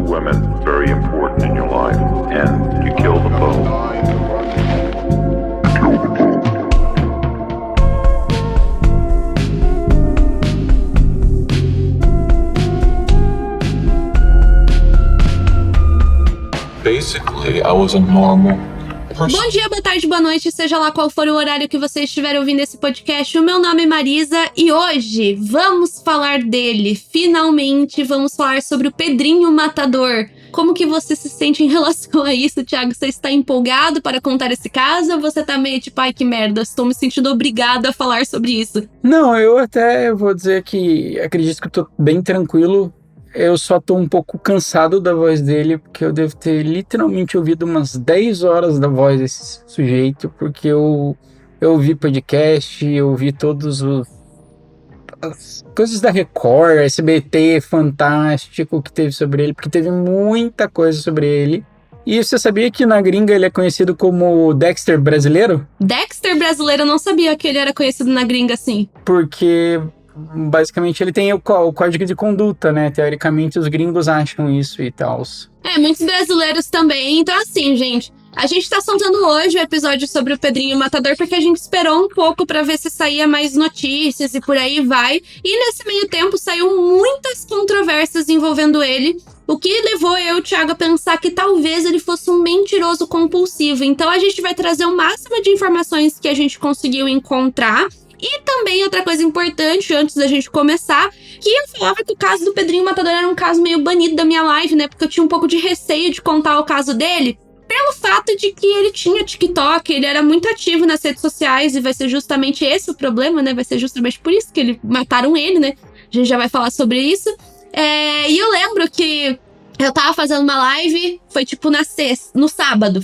women very important in your life, and you kill them both. Basically, I was a normal person. Bom dia, boa tarde, boa noite, seja lá qual for o horário que você estiver ouvindo esse podcast. O meu nome é Marisa e hoje vamos falar dele. Finalmente vamos falar sobre o Pedrinho Matador. Como que você se sente em relação a isso, Thiago? Você está empolgado para contar esse caso ou você tá meio tipo, ai que merda, estou me sentindo obrigada a falar sobre isso? Não, eu até vou dizer que acredito que eu tô bem tranquilo. Eu só tô um pouco cansado da voz dele, porque eu devo ter literalmente ouvido umas 10 horas da voz desse sujeito, porque eu ouvi podcast, eu ouvi as coisas da Record, SBT, Fantástico, que teve sobre ele, porque teve muita coisa sobre ele. E você sabia que na gringa ele é conhecido como Dexter brasileiro? Dexter brasileiro, eu não sabia que ele era conhecido na gringa assim. Porque basicamente ele tem o código de conduta, né? Teoricamente os gringos acham isso e tal. Muitos brasileiros também. Então assim, gente, a gente tá soltando hoje o episódio sobre o Pedrinho Matador porque a gente esperou um pouco pra ver se saía mais notícias e por aí vai. E nesse meio tempo saiu muitas controvérsias envolvendo ele, o que levou eu e o Thiago a pensar que talvez ele fosse um mentiroso compulsivo. Então a gente vai trazer o máximo de informações que a gente conseguiu encontrar. E também outra coisa importante, antes da gente começar, que eu falava que o caso do Pedrinho Matador era um caso meio banido da minha live, né? Porque eu tinha um pouco de receio de contar o caso dele, pelo fato de que ele tinha TikTok, ele era muito ativo nas redes sociais, e vai ser justamente esse o problema, né? Vai ser justamente por isso que mataram ele, né? A gente já vai falar sobre isso. E eu lembro que eu tava fazendo uma live, foi tipo no sábado.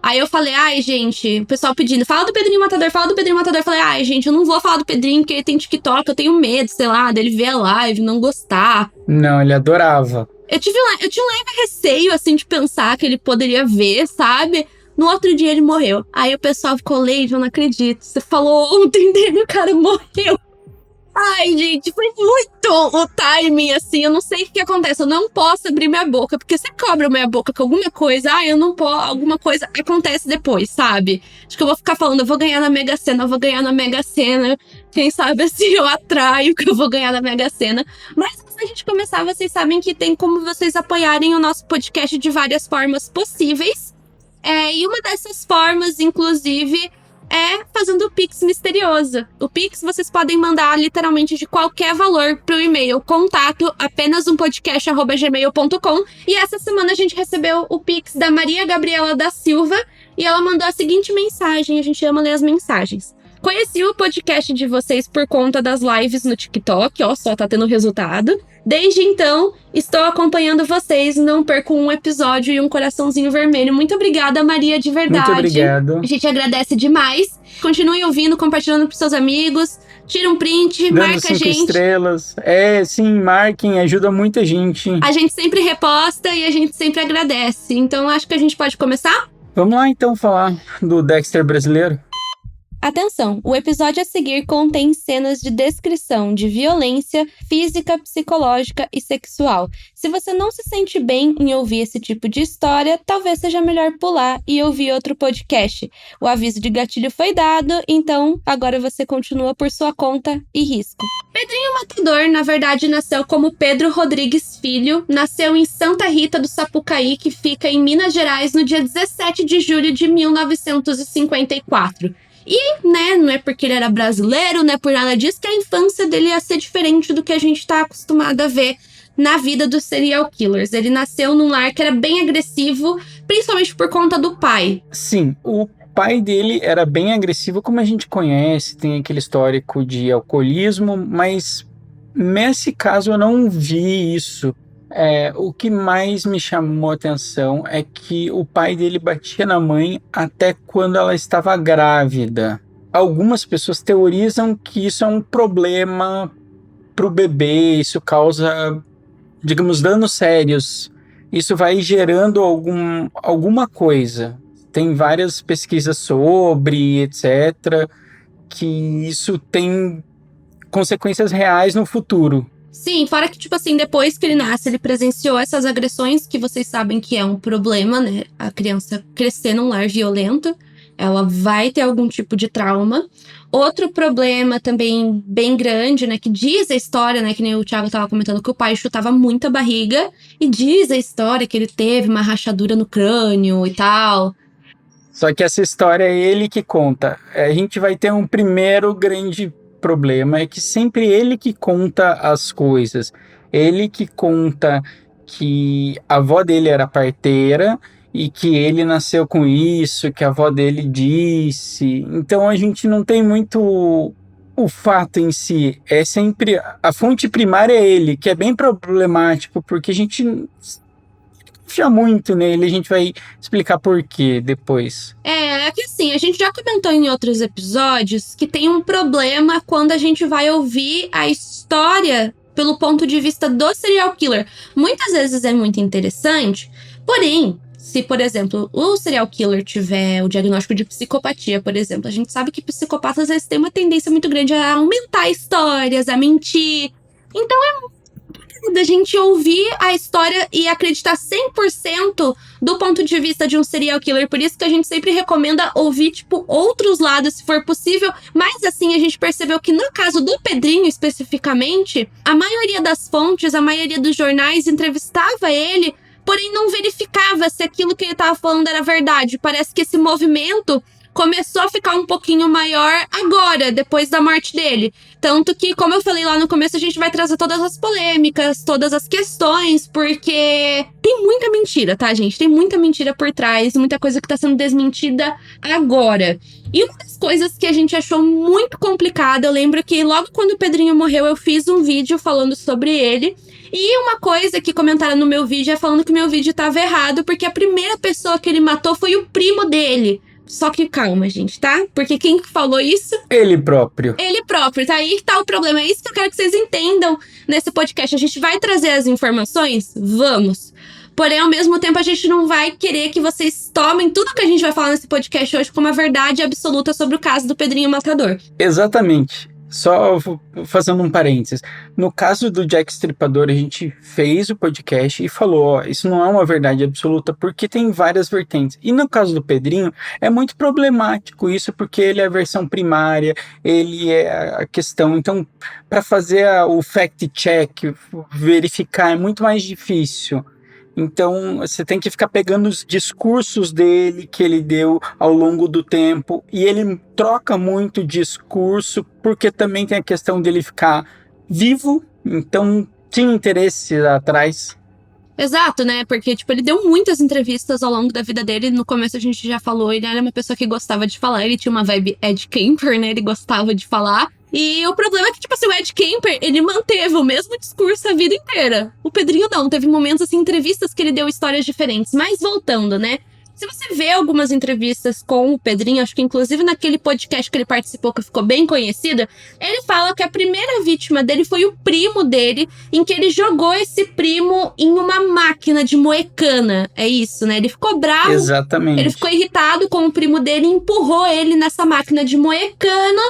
Aí eu falei, ai, gente, o pessoal pedindo, fala do Pedrinho Matador, fala do Pedrinho Matador. Eu falei, ai, gente, eu não vou falar do Pedrinho porque ele tem TikTok, eu tenho medo, sei lá, dele ver a live, não gostar. Não, ele adorava. Eu tinha um leve receio, assim, de pensar que ele poderia ver, sabe? No outro dia ele morreu. Aí o pessoal ficou, Leide, eu não acredito, você falou ontem dele, o cara morreu. Ai, gente, foi muito o timing, assim, eu não sei o que acontece, eu não posso abrir minha boca, porque se eu abro minha boca com alguma coisa, eu não posso, alguma coisa acontece depois, sabe? Acho que eu vou ficar falando, eu vou ganhar na Mega Sena, quem sabe assim eu atraio que eu vou ganhar na Mega Sena. Mas antes da gente começar, vocês sabem que tem como vocês apoiarem o nosso podcast de várias formas possíveis, e uma dessas formas, inclusive, é fazendo o Pix misterioso. O Pix vocês podem mandar literalmente de qualquer valor pro e-mail contato apenazumpodcast@gmail.com. E essa semana a gente recebeu o Pix da Maria Gabriela da Silva e ela mandou a seguinte mensagem, a gente ama ler as mensagens. Conheci o podcast de vocês por conta das lives no TikTok, só tá tendo resultado. Desde então, estou acompanhando vocês, não perco um episódio e um coraçãozinho vermelho. Muito obrigada, Maria, de verdade. Muito obrigado. A gente agradece demais. Continuem ouvindo, compartilhando pros seus amigos. Tira um print, Dando marca a 5 gente. estrelas. Sim, marquem, ajuda muita gente. A gente sempre reposta e a gente sempre agradece. Então, acho que a gente pode começar? Vamos lá, então, falar do Dexter brasileiro. Atenção, o episódio a seguir contém cenas de descrição de violência física, psicológica e sexual. Se você não se sente bem em ouvir esse tipo de história, talvez seja melhor pular e ouvir outro podcast. O aviso de gatilho foi dado, então agora você continua por sua conta e risco. Pedrinho Matador, na verdade, nasceu como Pedro Rodrigues Filho, nasceu em Santa Rita do Sapucaí, que fica em Minas Gerais, no dia 17 de julho de 1954. E, não é porque ele era brasileiro, não é por nada disso, que a infância dele ia ser diferente do que a gente tá acostumado a ver na vida dos serial killers. Ele nasceu num lar que era bem agressivo, principalmente por conta do pai. Sim, o pai dele era bem agressivo, como a gente conhece, tem aquele histórico de alcoolismo, mas nesse caso eu não vi isso. O que mais me chamou a atenção é que o pai dele batia na mãe até quando ela estava grávida. Algumas pessoas teorizam que isso é um problema para o bebê, isso causa, digamos, danos sérios. Isso vai gerando alguma coisa. Tem várias pesquisas sobre, etc., que isso tem consequências reais no futuro. Sim, fora que, tipo assim, depois que ele nasce, ele presenciou essas agressões, que vocês sabem que é um problema, né? A criança crescer num lar violento, ela vai ter algum tipo de trauma. Outro problema também bem grande, né? Que diz a história, né? Que nem o Thiago tava comentando, que o pai chutava muito a barriga. E diz a história que ele teve uma rachadura no crânio e tal. Só que essa história é ele que conta. A gente vai ter um primeiro grande problema, é que sempre ele que conta as coisas. Ele que conta que a avó dele era parteira e que ele nasceu com isso, que a avó dele disse. Então a gente não tem muito o fato em si. É sempre a fonte primária é ele, que é bem problemático, porque a gente confia muito nele, a gente vai explicar por quê depois. É que assim, a gente já comentou em outros episódios que tem um problema quando a gente vai ouvir a história pelo ponto de vista do serial killer. Muitas vezes é muito interessante, porém, se, por exemplo, o serial killer tiver o diagnóstico de psicopatia, por exemplo, a gente sabe que psicopatas eles têm uma tendência muito grande a aumentar histórias, a mentir. Então da gente ouvir a história e acreditar 100% do ponto de vista de um serial killer. Por isso que a gente sempre recomenda ouvir, tipo, outros lados, se for possível. Mas, assim, a gente percebeu que no caso do Pedrinho, especificamente, a maioria das fontes, a maioria dos jornais entrevistava ele, porém não verificava se aquilo que ele estava falando era verdade. Parece que esse movimento começou a ficar um pouquinho maior agora, depois da morte dele. Tanto que, como eu falei lá no começo, a gente vai trazer todas as polêmicas, todas as questões, porque tem muita mentira, tá, gente? Tem muita mentira por trás, muita coisa que tá sendo desmentida agora. E uma das coisas que a gente achou muito complicada, eu lembro que logo quando o Pedrinho morreu, eu fiz um vídeo falando sobre ele. E uma coisa que comentaram no meu vídeo é falando que meu vídeo tava errado, porque a primeira pessoa que ele matou foi o primo dele. Só que calma, gente, tá? Porque quem falou isso? Ele próprio. Ele próprio, tá? Aí que tá o problema. É isso que eu quero que vocês entendam nesse podcast. A gente vai trazer as informações? Vamos. Porém, ao mesmo tempo, a gente não vai querer que vocês tomem tudo que a gente vai falar nesse podcast hoje como a verdade absoluta sobre o caso do Pedrinho Matador. Exatamente. Só fazendo um parênteses. No caso do Jack Stripador, a gente fez o podcast e falou, ó, isso não é uma verdade absoluta, porque tem várias vertentes. E no caso do Pedrinho, é muito problemático isso, porque ele é a versão primária, ele é a questão. Então, para fazer o fact-check, verificar, é muito mais difícil. Então, você tem que ficar pegando os discursos dele que ele deu ao longo do tempo, e ele troca muito discurso, porque também tem a questão dele ficar vivo, então tinha interesse atrás. Exato, né? Porque, tipo, ele deu muitas entrevistas ao longo da vida dele. No começo a gente já falou, ele era uma pessoa que gostava de falar. Ele tinha uma vibe Ed Kemper, né? Ele gostava de falar. E o problema é que, tipo assim, o Ed Kemper, ele manteve o mesmo discurso a vida inteira. O Pedrinho não, teve momentos, assim, entrevistas que ele deu histórias diferentes. Mas voltando, né? Se você vê algumas entrevistas com o Pedrinho, acho que inclusive naquele podcast que ele participou, que ficou bem conhecido, ele fala que a primeira vítima dele foi o primo dele, em que ele jogou esse primo em uma máquina de moer cana. É isso, né? Ele ficou bravo. Exatamente. Ele ficou irritado com o primo dele e empurrou ele nessa máquina de moer cana.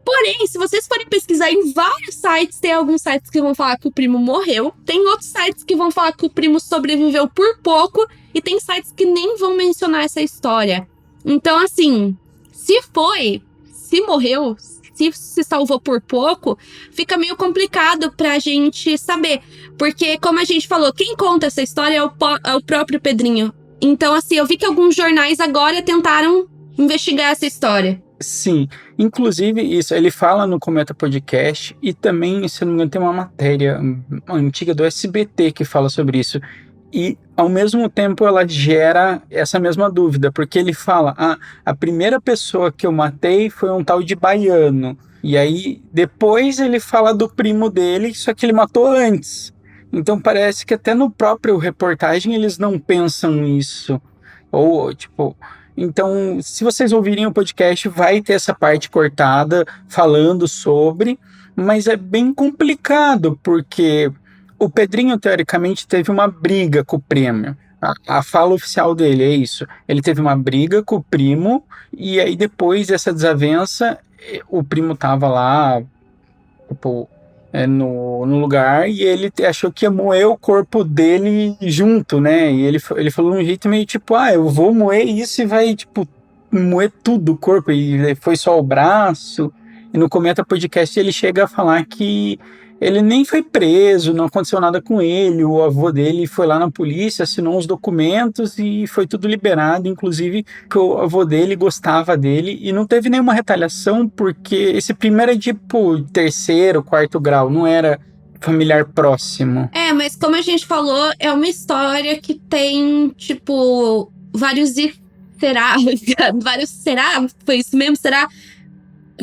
Porém, se vocês forem pesquisar em vários sites, tem alguns sites que vão falar que o primo morreu, tem outros sites que vão falar que o primo sobreviveu por pouco, e tem sites que nem vão mencionar essa história. Então, assim, se morreu, se salvou por pouco, fica meio complicado pra gente saber. Porque, como a gente falou, quem conta essa história é o próprio Pedrinho. Então, assim, eu vi que alguns jornais agora tentaram investigar essa história. Sim, inclusive isso, ele fala no Cometa Podcast e também, se não me engano, tem uma matéria antiga do SBT que fala sobre isso. E, ao mesmo tempo, ela gera essa mesma dúvida, porque ele fala, a primeira pessoa que eu matei foi um tal de baiano. E aí, depois ele fala do primo dele, só que ele matou antes. Então, parece que até no próprio reportagem eles não pensam isso. Ou, tipo... Então, se vocês ouvirem o podcast, vai ter essa parte cortada falando sobre, mas é bem complicado, porque o Pedrinho, teoricamente, teve uma briga com o primo. A fala oficial dele é isso. Ele teve uma briga com o primo, e aí depois dessa desavença, o primo tava lá, tipo, no lugar, e ele achou que ia moer o corpo dele junto, né? E ele falou de um jeito meio tipo, eu vou moer isso e vai, tipo, moer tudo o corpo, e foi só o braço. E no Comenta Podcast ele chega a falar que ele nem foi preso, não aconteceu nada com ele, o avô dele foi lá na polícia, assinou uns documentos e foi tudo liberado, inclusive que o avô dele gostava dele e não teve nenhuma retaliação, porque esse primo era tipo 3º, 4º grau, não era familiar próximo. Mas como a gente falou, é uma história que tem, tipo, vários será? Foi isso mesmo? Será?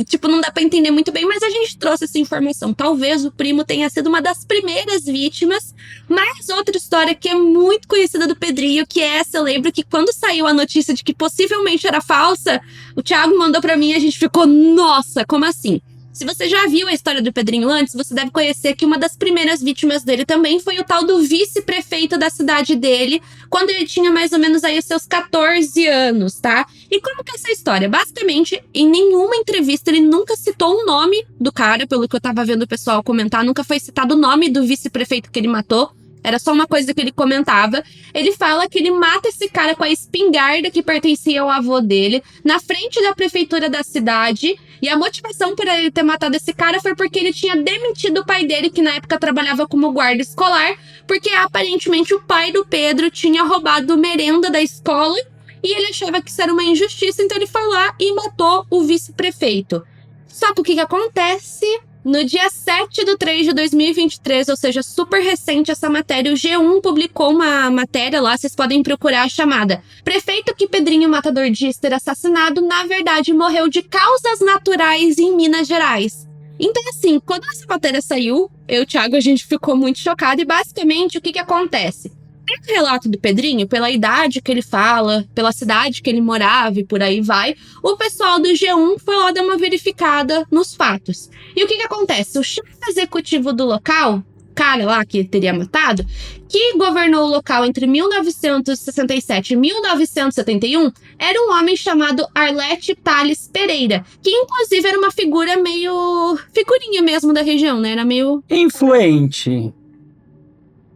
Tipo, não dá pra entender muito bem, mas a gente trouxe essa informação. Talvez o primo tenha sido uma das primeiras vítimas. Mas outra história que é muito conhecida do Pedrinho, que é essa, eu lembro que quando saiu a notícia de que possivelmente era falsa, o Thiago mandou pra mim e a gente ficou, nossa, como assim? Se você já viu a história do Pedrinho antes, você deve conhecer que uma das primeiras vítimas dele também foi o tal do vice-prefeito da cidade dele, quando ele tinha mais ou menos aí os seus 14 anos, tá? E como que é essa história? Basicamente, em nenhuma entrevista ele nunca citou o nome do cara, pelo que eu tava vendo o pessoal comentar, nunca foi citado o nome do vice-prefeito que ele matou. Era só uma coisa que ele comentava. Ele fala que ele mata esse cara com a espingarda que pertencia ao avô dele, na frente da prefeitura da cidade. E a motivação para ele ter matado esse cara foi porque ele tinha demitido o pai dele, que na época trabalhava como guarda escolar, porque aparentemente o pai do Pedro tinha roubado merenda da escola e ele achava que isso era uma injustiça, então ele foi lá e matou o vice-prefeito. Só que o que acontece? No dia 7/3/2023, ou seja, super recente essa matéria, o G1 publicou uma matéria lá, vocês podem procurar, chamada "Prefeito que Pedrinho Matador diz ter assassinado, na verdade morreu de causas naturais em Minas Gerais". Então assim, quando essa matéria saiu, eu e o Thiago, a gente ficou muito chocado e basicamente o que acontece? Pelo relato do Pedrinho, pela idade que ele fala, pela cidade que ele morava e por aí vai, o pessoal do G1 foi lá dar uma verificada nos fatos. E o que acontece? O chefe executivo do local, o cara lá que teria matado, que governou o local entre 1967 e 1971, era um homem chamado Arlete Tales Pereira, que inclusive era uma figura meio... figurinha mesmo da região, né? Era meio... influente.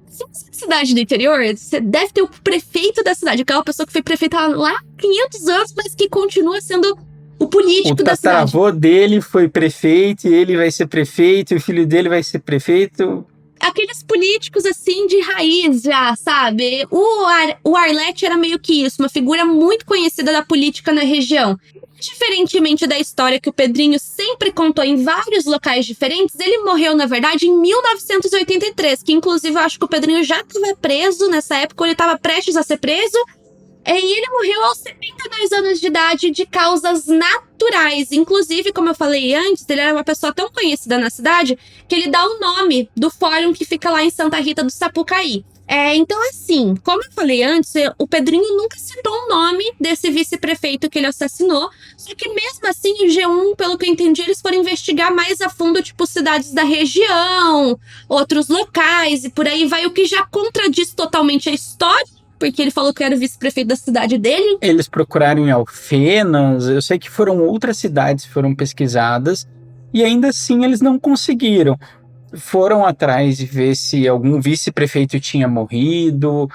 Se você é cidade do interior, você deve ter o prefeito da cidade, aquela pessoa que foi prefeita lá há 500 anos, mas que continua sendo o político da cidade. O tataravô dele foi prefeito, e ele vai ser prefeito, e o filho dele vai ser prefeito. Aqueles políticos, assim, de raiz já, sabe? O Arlete era meio que isso, uma figura muito conhecida da política na região. Diferentemente da história que o Pedrinho sempre contou em vários locais diferentes, ele morreu, na verdade, em 1983, que inclusive eu acho que o Pedrinho já estava preso nessa época, ele estava prestes a ser preso, e ele morreu aos 72 anos de idade de causas naturais. Inclusive, como eu falei antes, ele era uma pessoa tão conhecida na cidade que ele dá o nome do fórum que fica lá em Santa Rita do Sapucaí. Então, assim, como eu falei antes, o Pedrinho nunca citou o nome desse vice-prefeito que ele assassinou. Só que mesmo assim, o G1, pelo que eu entendi, eles foram investigar mais a fundo, tipo, cidades da região, outros locais e por aí vai, o que já contradiz totalmente a história, porque ele falou que era o vice-prefeito da cidade dele. Eles procuraram em Alfenas, eu sei que foram outras cidades que foram pesquisadas, e ainda assim eles não conseguiram. Foram atrás de ver se algum vice-prefeito tinha morrido,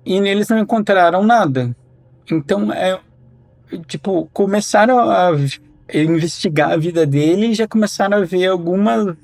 e eles não encontraram nada. Então, começaram a investigar a vida dele e já começaram a ver algumas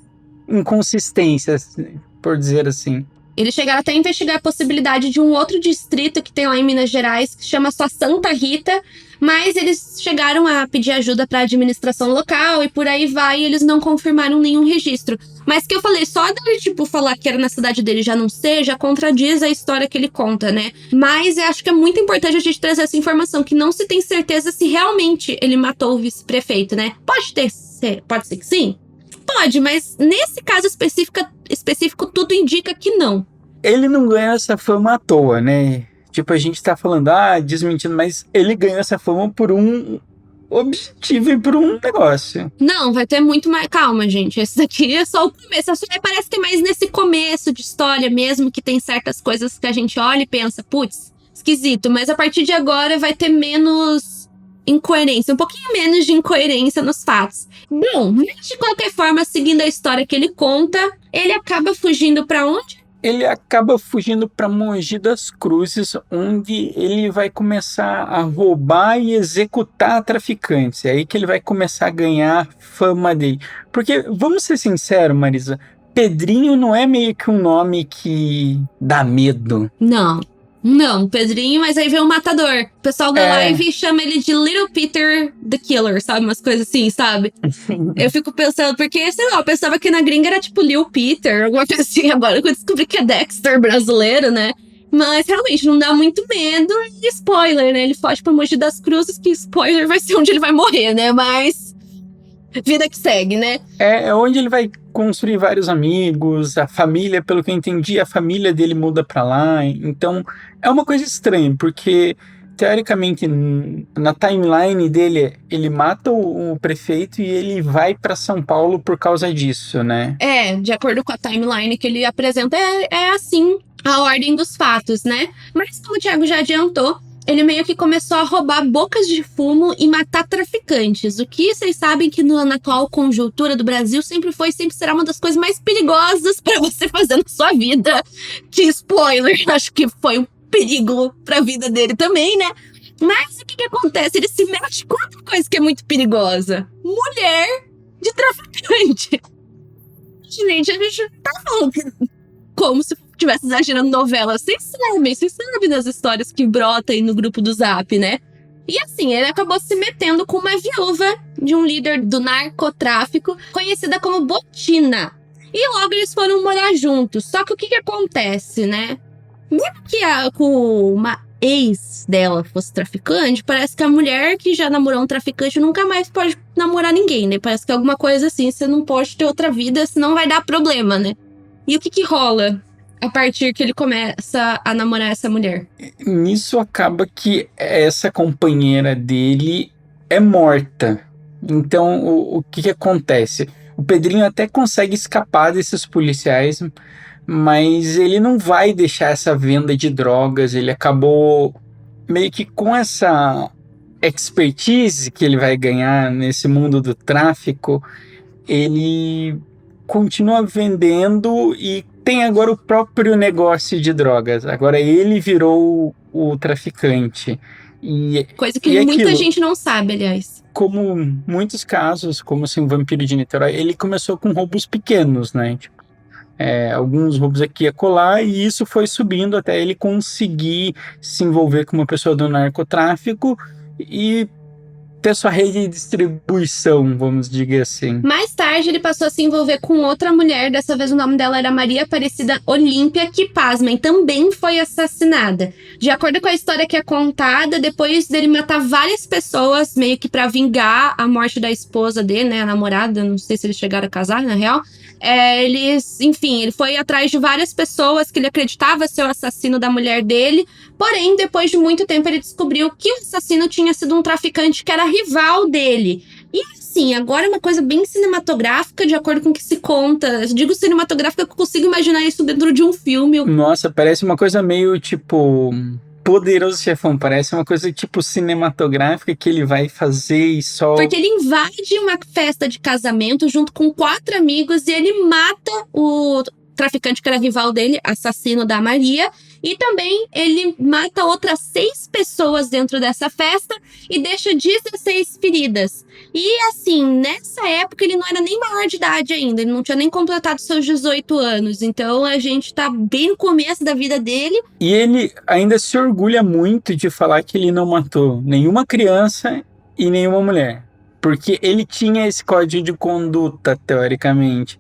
inconsistências, por dizer assim. Eles chegaram até a investigar a possibilidade de um outro distrito que tem lá em Minas Gerais, que chama só Santa Rita, mas eles chegaram a pedir ajuda para a administração local e por aí vai, e eles não confirmaram nenhum registro. Mas que eu falei, só dele, falar que era na cidade dele já não ser, já contradiz a história que ele conta, né? Mas eu acho que é muito importante a gente trazer essa informação, que não se tem certeza se realmente ele matou o vice-prefeito, né? Pode ser que sim? Pode, mas nesse caso específico, tudo indica que não. Ele não ganhou essa fama à toa, né? A gente tá falando, desmentindo, mas ele ganhou essa fama por um objetivo e por um negócio. Não, vai ter muito mais... Calma, gente. Esse daqui é só o começo. Parece que é mais nesse começo de história mesmo, que tem certas coisas que a gente olha e pensa, putz, esquisito. Mas a partir de agora vai ter menos incoerência, um pouquinho menos de incoerência nos fatos. Bom, mas de qualquer forma, seguindo a história que ele conta, ele acaba fugindo pra onde? Ele acaba fugindo para Mogi das Cruzes, onde ele vai começar a roubar e executar traficantes. É aí que ele vai começar a ganhar fama dele. Porque, vamos ser sinceros, Marisa, Pedrinho não é meio que um nome que dá medo. Não, Pedrinho, mas aí vem o Matador. O pessoal da live chama ele de Little Peter the Killer, sabe? Umas coisas assim, sabe? Eu fico pensando, porque, sei lá, eu pensava que na gringa era tipo Lil Peter, alguma coisa assim. Agora que eu descobri que é Dexter brasileiro, né? Mas realmente não dá muito medo. E spoiler, né? Ele foge pra Mogi das Cruzes, que spoiler vai ser onde ele vai morrer, né? Mas vida que segue, né? É onde ele vai construir vários amigos, a família, pelo que eu entendi, a família dele muda pra lá. Então, é uma coisa estranha, porque teoricamente na timeline dele, ele mata o prefeito e ele vai pra São Paulo por causa disso, né? De acordo com a timeline que ele apresenta, é assim a ordem dos fatos, né? Mas como o Thiago já adiantou, ele meio que começou a roubar bocas de fumo e matar traficantes. O que vocês sabem que na atual conjuntura do Brasil sempre será uma das coisas mais perigosas pra você fazer na sua vida. Que spoiler, acho que foi um perigo pra vida dele também, né? Mas o que acontece? Ele se mete com outra coisa que é muito perigosa. Mulher de traficante. Gente, a gente não tá falando como se estivesse exagerando novela. Vocês sabem das histórias que brotam aí no grupo do Zap, né? E assim, ele acabou se metendo com uma viúva de um líder do narcotráfico, conhecida como Botina. E logo eles foram morar juntos. Só que o que acontece, né? Mesmo que uma ex dela fosse traficante, parece que a mulher que já namorou um traficante nunca mais pode namorar ninguém, né? Parece que é alguma coisa assim, você não pode ter outra vida, senão vai dar problema, né? E o que rola a partir que ele começa a namorar essa mulher? Nisso acaba que essa companheira dele é morta. Então, o que acontece? O Pedrinho até consegue escapar desses policiais, mas ele não vai deixar essa venda de drogas. Ele acabou meio que com essa expertise que ele vai ganhar nesse mundo do tráfico, ele continua vendendo e tem agora o próprio negócio de drogas. Agora ele virou o traficante. Coisa que muita gente não sabe, aliás. Como muitos casos, como assim, o Vampiro de Niterói, ele começou com roubos pequenos, né? Tipo, alguns roubos aqui e acolá, e isso foi subindo até ele conseguir se envolver com uma pessoa do narcotráfico e ter sua rede de distribuição, vamos dizer assim. Mais tarde, ele passou a se envolver com outra mulher, dessa vez o nome dela era Maria Aparecida Olímpia, que, pasmem, também foi assassinada. De acordo com a história que é contada, depois dele matar várias pessoas, meio que pra vingar a morte da esposa dele, né, a namorada, não sei se eles chegaram a casar, na real, ele foi atrás de várias pessoas que ele acreditava ser o assassino da mulher dele, porém, depois de muito tempo, ele descobriu que o assassino tinha sido um traficante que era rival dele. E assim, agora é uma coisa bem cinematográfica, de acordo com o que se conta. Eu digo cinematográfica porque eu consigo imaginar isso dentro de um filme. Nossa, parece uma coisa meio tipo Poderoso Chefão, parece uma coisa tipo cinematográfica que ele vai fazer e só... Porque ele invade uma festa de casamento junto com 4 amigos e ele mata o traficante que era rival dele, assassino da Maria, e também ele mata outras 6 pessoas dentro dessa festa e deixa 16 feridas. E assim, nessa época ele não era nem maior de idade ainda, ele não tinha nem completado seus 18 anos, então a gente tá bem no começo da vida dele. E ele ainda se orgulha muito de falar que ele não matou nenhuma criança e nenhuma mulher, porque ele tinha esse código de conduta, teoricamente.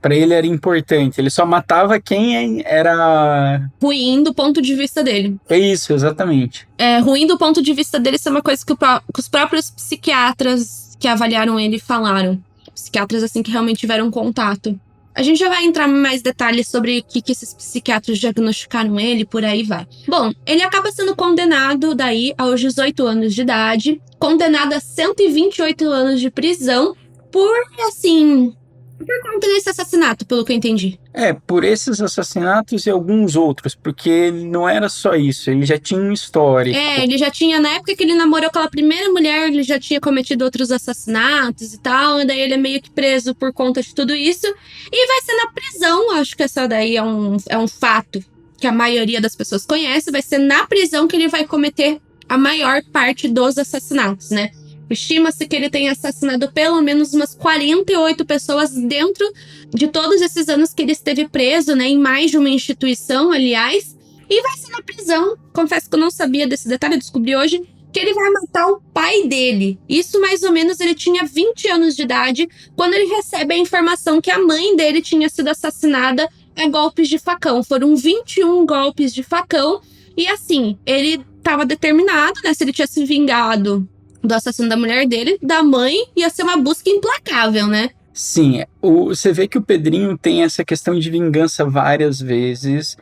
Para ele era importante, ele só matava quem era ruim do ponto de vista dele. É isso, exatamente. Ruim do ponto de vista dele, isso é uma coisa que os próprios psiquiatras que avaliaram ele falaram. Psiquiatras, assim, que realmente tiveram contato. A gente já vai entrar em mais detalhes sobre o que esses psiquiatras diagnosticaram ele, por aí vai. Bom, ele acaba sendo condenado daí aos 18 anos de idade, condenado a 128 anos de prisão por, assim... Por conta desse assassinato, pelo que eu entendi. Por esses assassinatos e alguns outros, porque não era só isso, ele já tinha um histórico. Ele já tinha, na época que ele namorou aquela primeira mulher, ele já tinha cometido outros assassinatos e tal, e daí ele é meio que preso por conta de tudo isso. E vai ser na prisão, acho que essa daí é um fato que a maioria das pessoas conhece, vai ser na prisão que ele vai cometer a maior parte dos assassinatos, né? Estima-se que ele tenha assassinado pelo menos umas 48 pessoas dentro de todos esses anos que ele esteve preso, né? Em mais de uma instituição, aliás. E vai ser na prisão. Confesso que eu não sabia desse detalhe, eu descobri hoje que ele vai matar o pai dele. Isso mais ou menos ele tinha 20 anos de idade quando ele recebe a informação que a mãe dele tinha sido assassinada a golpes de facão. Foram 21 golpes de facão. E assim, ele estava determinado, né? Se ele tinha se vingado do assassino da mulher dele, da mãe, ia ser uma busca implacável, né? Sim, você vê que o Pedrinho tem essa questão de vingança várias vezes,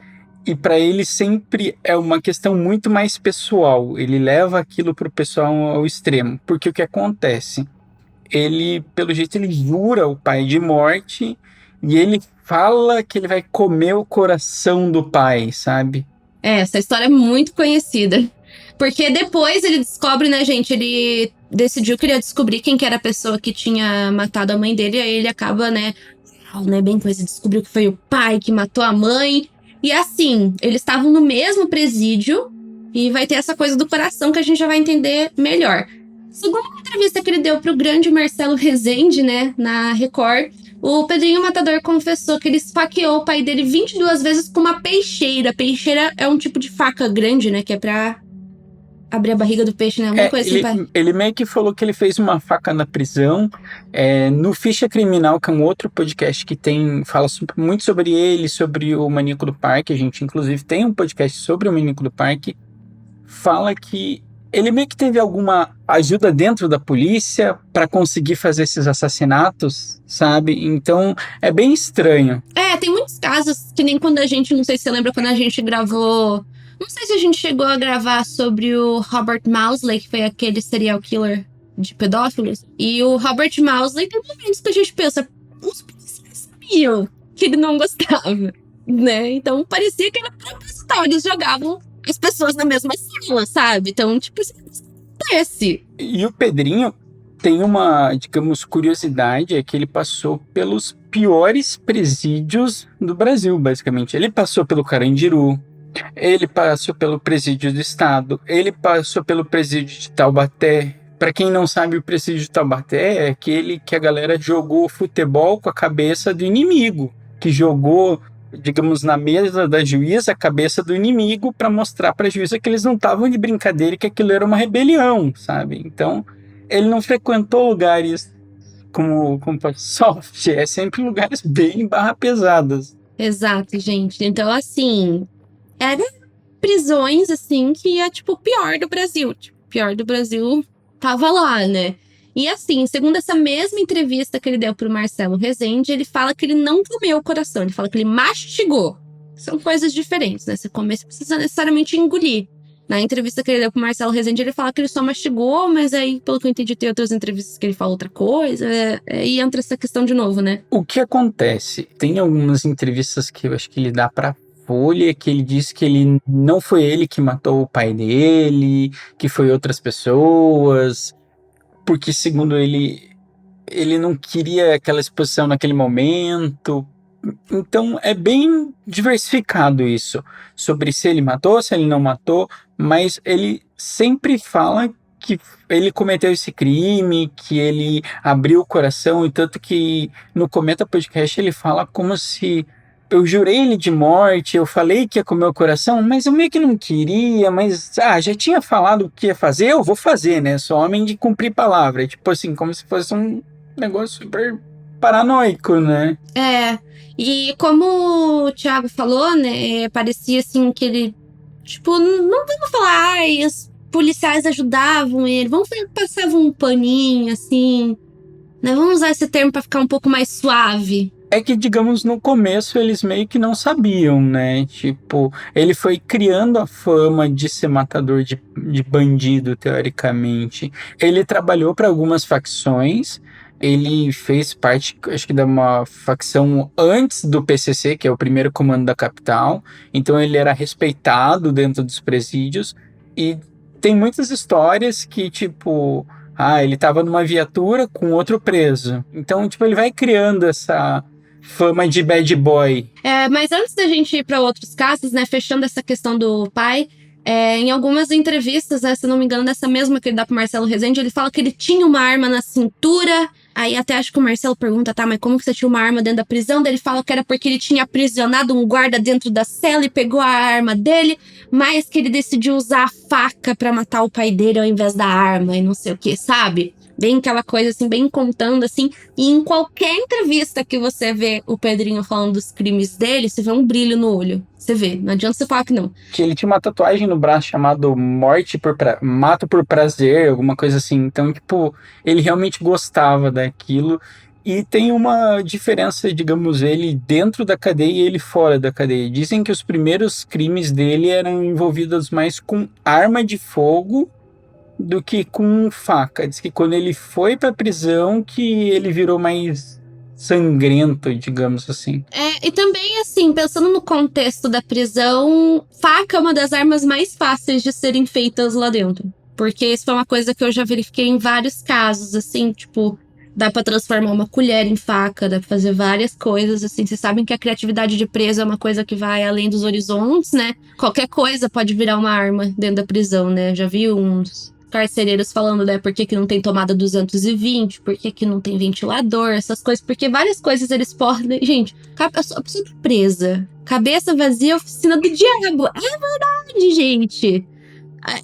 e para ele sempre é uma questão muito mais pessoal. Ele leva aquilo pro pessoal ao extremo, porque o que acontece? Ele, pelo jeito, ele jura o pai de morte, e ele fala que ele vai comer o coração do pai, sabe? Essa história é muito conhecida. Porque depois ele descobre, né, gente? Ele decidiu que ele ia descobrir quem que era a pessoa que tinha matado a mãe dele. E aí ele acaba, né? Bem coisa, descobriu que foi o pai que matou a mãe. E assim, eles estavam no mesmo presídio. E vai ter essa coisa do coração que a gente já vai entender melhor. Segundo uma entrevista que ele deu pro grande Marcelo Rezende, né? Na Record, o Pedrinho Matador confessou que ele esfaqueou o pai dele 22 vezes com uma peixeira. Peixeira é um tipo de faca grande, né? Que é pra abrir a barriga do peixe, né? Uma coisa assim. Ele meio que falou que ele fez uma faca na prisão. No Ficha Criminal, que é um outro podcast que fala muito sobre ele, sobre o Maníaco do Parque. A gente, inclusive, tem um podcast sobre o Maníaco do Parque. Fala que ele meio que teve alguma ajuda dentro da polícia para conseguir fazer esses assassinatos, sabe? Então, é bem estranho. Tem muitos casos, que nem quando a gente, não sei se você lembra, quando a gente gravou... Não sei se a gente chegou a gravar sobre o Robert Mousley, que foi aquele serial killer de pedófilos. E o Robert Mousley tem momentos que a gente pensa, os policiais sabiam que ele não gostava, né? Então parecia que era proposital, eles jogavam as pessoas na mesma sala, sabe? Então, tipo, isso acontece. E o Pedrinho tem uma, digamos, curiosidade, é que ele passou pelos piores presídios do Brasil, basicamente. Ele passou pelo Carandiru, ele passou pelo presídio do Estado, ele passou pelo presídio de Taubaté. Para quem não sabe, o presídio de Taubaté é aquele que a galera jogou futebol com a cabeça do inimigo, que jogou, digamos, na mesa da juíza a cabeça do inimigo para mostrar para a juíza que eles não estavam de brincadeira e que aquilo era uma rebelião, sabe? Então, ele não frequentou lugares como soft, é sempre lugares bem barra pesadas. Exato, gente. Então, assim, eram prisões, assim, que é, tipo, o pior do Brasil. Tipo, o pior do Brasil tava lá, né? E assim, segundo essa mesma entrevista que ele deu pro Marcelo Rezende, ele fala que ele não comeu o coração, ele fala que ele mastigou. São coisas diferentes, né? Você comer, você precisa necessariamente engolir. Na entrevista que ele deu pro Marcelo Rezende, ele fala que ele só mastigou, mas aí, pelo que eu entendi, tem outras entrevistas que ele fala outra coisa, e entra essa questão de novo, né? O que acontece? Tem algumas entrevistas que eu acho que ele dá pra Folha, que ele diz que ele não foi ele que matou o pai dele, que foi outras pessoas, porque segundo ele não queria aquela exposição naquele momento. Então é bem diversificado isso, sobre se ele matou, se ele não matou, mas ele sempre fala que ele cometeu esse crime, que ele abriu o coração, e tanto que no Cometa Podcast ele fala como se eu jurei ele de morte, eu falei que ia comer o coração, mas eu meio que não queria, mas já tinha falado o que ia fazer, eu vou fazer, né? Sou homem de cumprir palavra, tipo assim, como se fosse um negócio super paranoico, né? E como o Thiago falou, né, parecia assim que ele, tipo, não vamos falar, os policiais ajudavam ele, vamos falar que passavam um paninho, assim, né, vamos usar esse termo pra ficar um pouco mais suave. É que, digamos, no começo eles meio que não sabiam, né? Tipo, ele foi criando a fama de ser matador de bandido, teoricamente. Ele trabalhou para algumas facções, Ele fez parte, acho que, de uma facção antes do PCC, que é o primeiro comando da capital. Então ele era respeitado dentro dos presídios. E tem muitas histórias que, tipo, ele tava numa viatura com outro preso. Então, tipo, ele vai criando essa fama de bad boy. Mas antes da gente ir para outros casos, né, fechando essa questão do pai, em algumas entrevistas, né, se não me engano, dessa mesma que ele dá pro Marcelo Rezende, ele fala que ele tinha uma arma na cintura. Aí até acho que o Marcelo pergunta, tá, mas como que você tinha uma arma dentro da prisão? Daí ele fala que era porque ele tinha aprisionado um guarda dentro da cela e pegou a arma dele, mas que ele decidiu usar a faca pra matar o pai dele ao invés da arma e não sei o que, sabe? Bem aquela coisa assim, bem contando assim. E em qualquer entrevista que você vê o Pedrinho falando dos crimes dele, você vê um brilho no olho. Você vê, não adianta você falar que não. Que ele tinha uma tatuagem no braço chamado Mato por Prazer, alguma coisa assim. Então, tipo, ele realmente gostava daquilo. E tem uma diferença, digamos, ele dentro da cadeia e ele fora da cadeia. Dizem que os primeiros crimes dele eram envolvidos mais com arma de fogo do que com faca. Diz que quando ele foi pra prisão que ele virou mais sangrento, digamos assim. E também, assim, pensando no contexto da prisão, faca é uma das armas mais fáceis de serem feitas lá dentro. Porque isso foi uma coisa que eu já verifiquei em vários casos, assim, tipo, dá pra transformar uma colher em faca, dá pra fazer várias coisas, assim. Vocês sabem que a criatividade de preso é uma coisa que vai além dos horizontes, né? Qualquer coisa pode virar uma arma dentro da prisão, né? Já vi uns carcereiros falando, né, por que não tem tomada 220, por que não tem ventilador, essas coisas, porque várias coisas eles podem... Gente, a pessoa tá presa, cabeça vazia, oficina do diabo, é verdade, gente.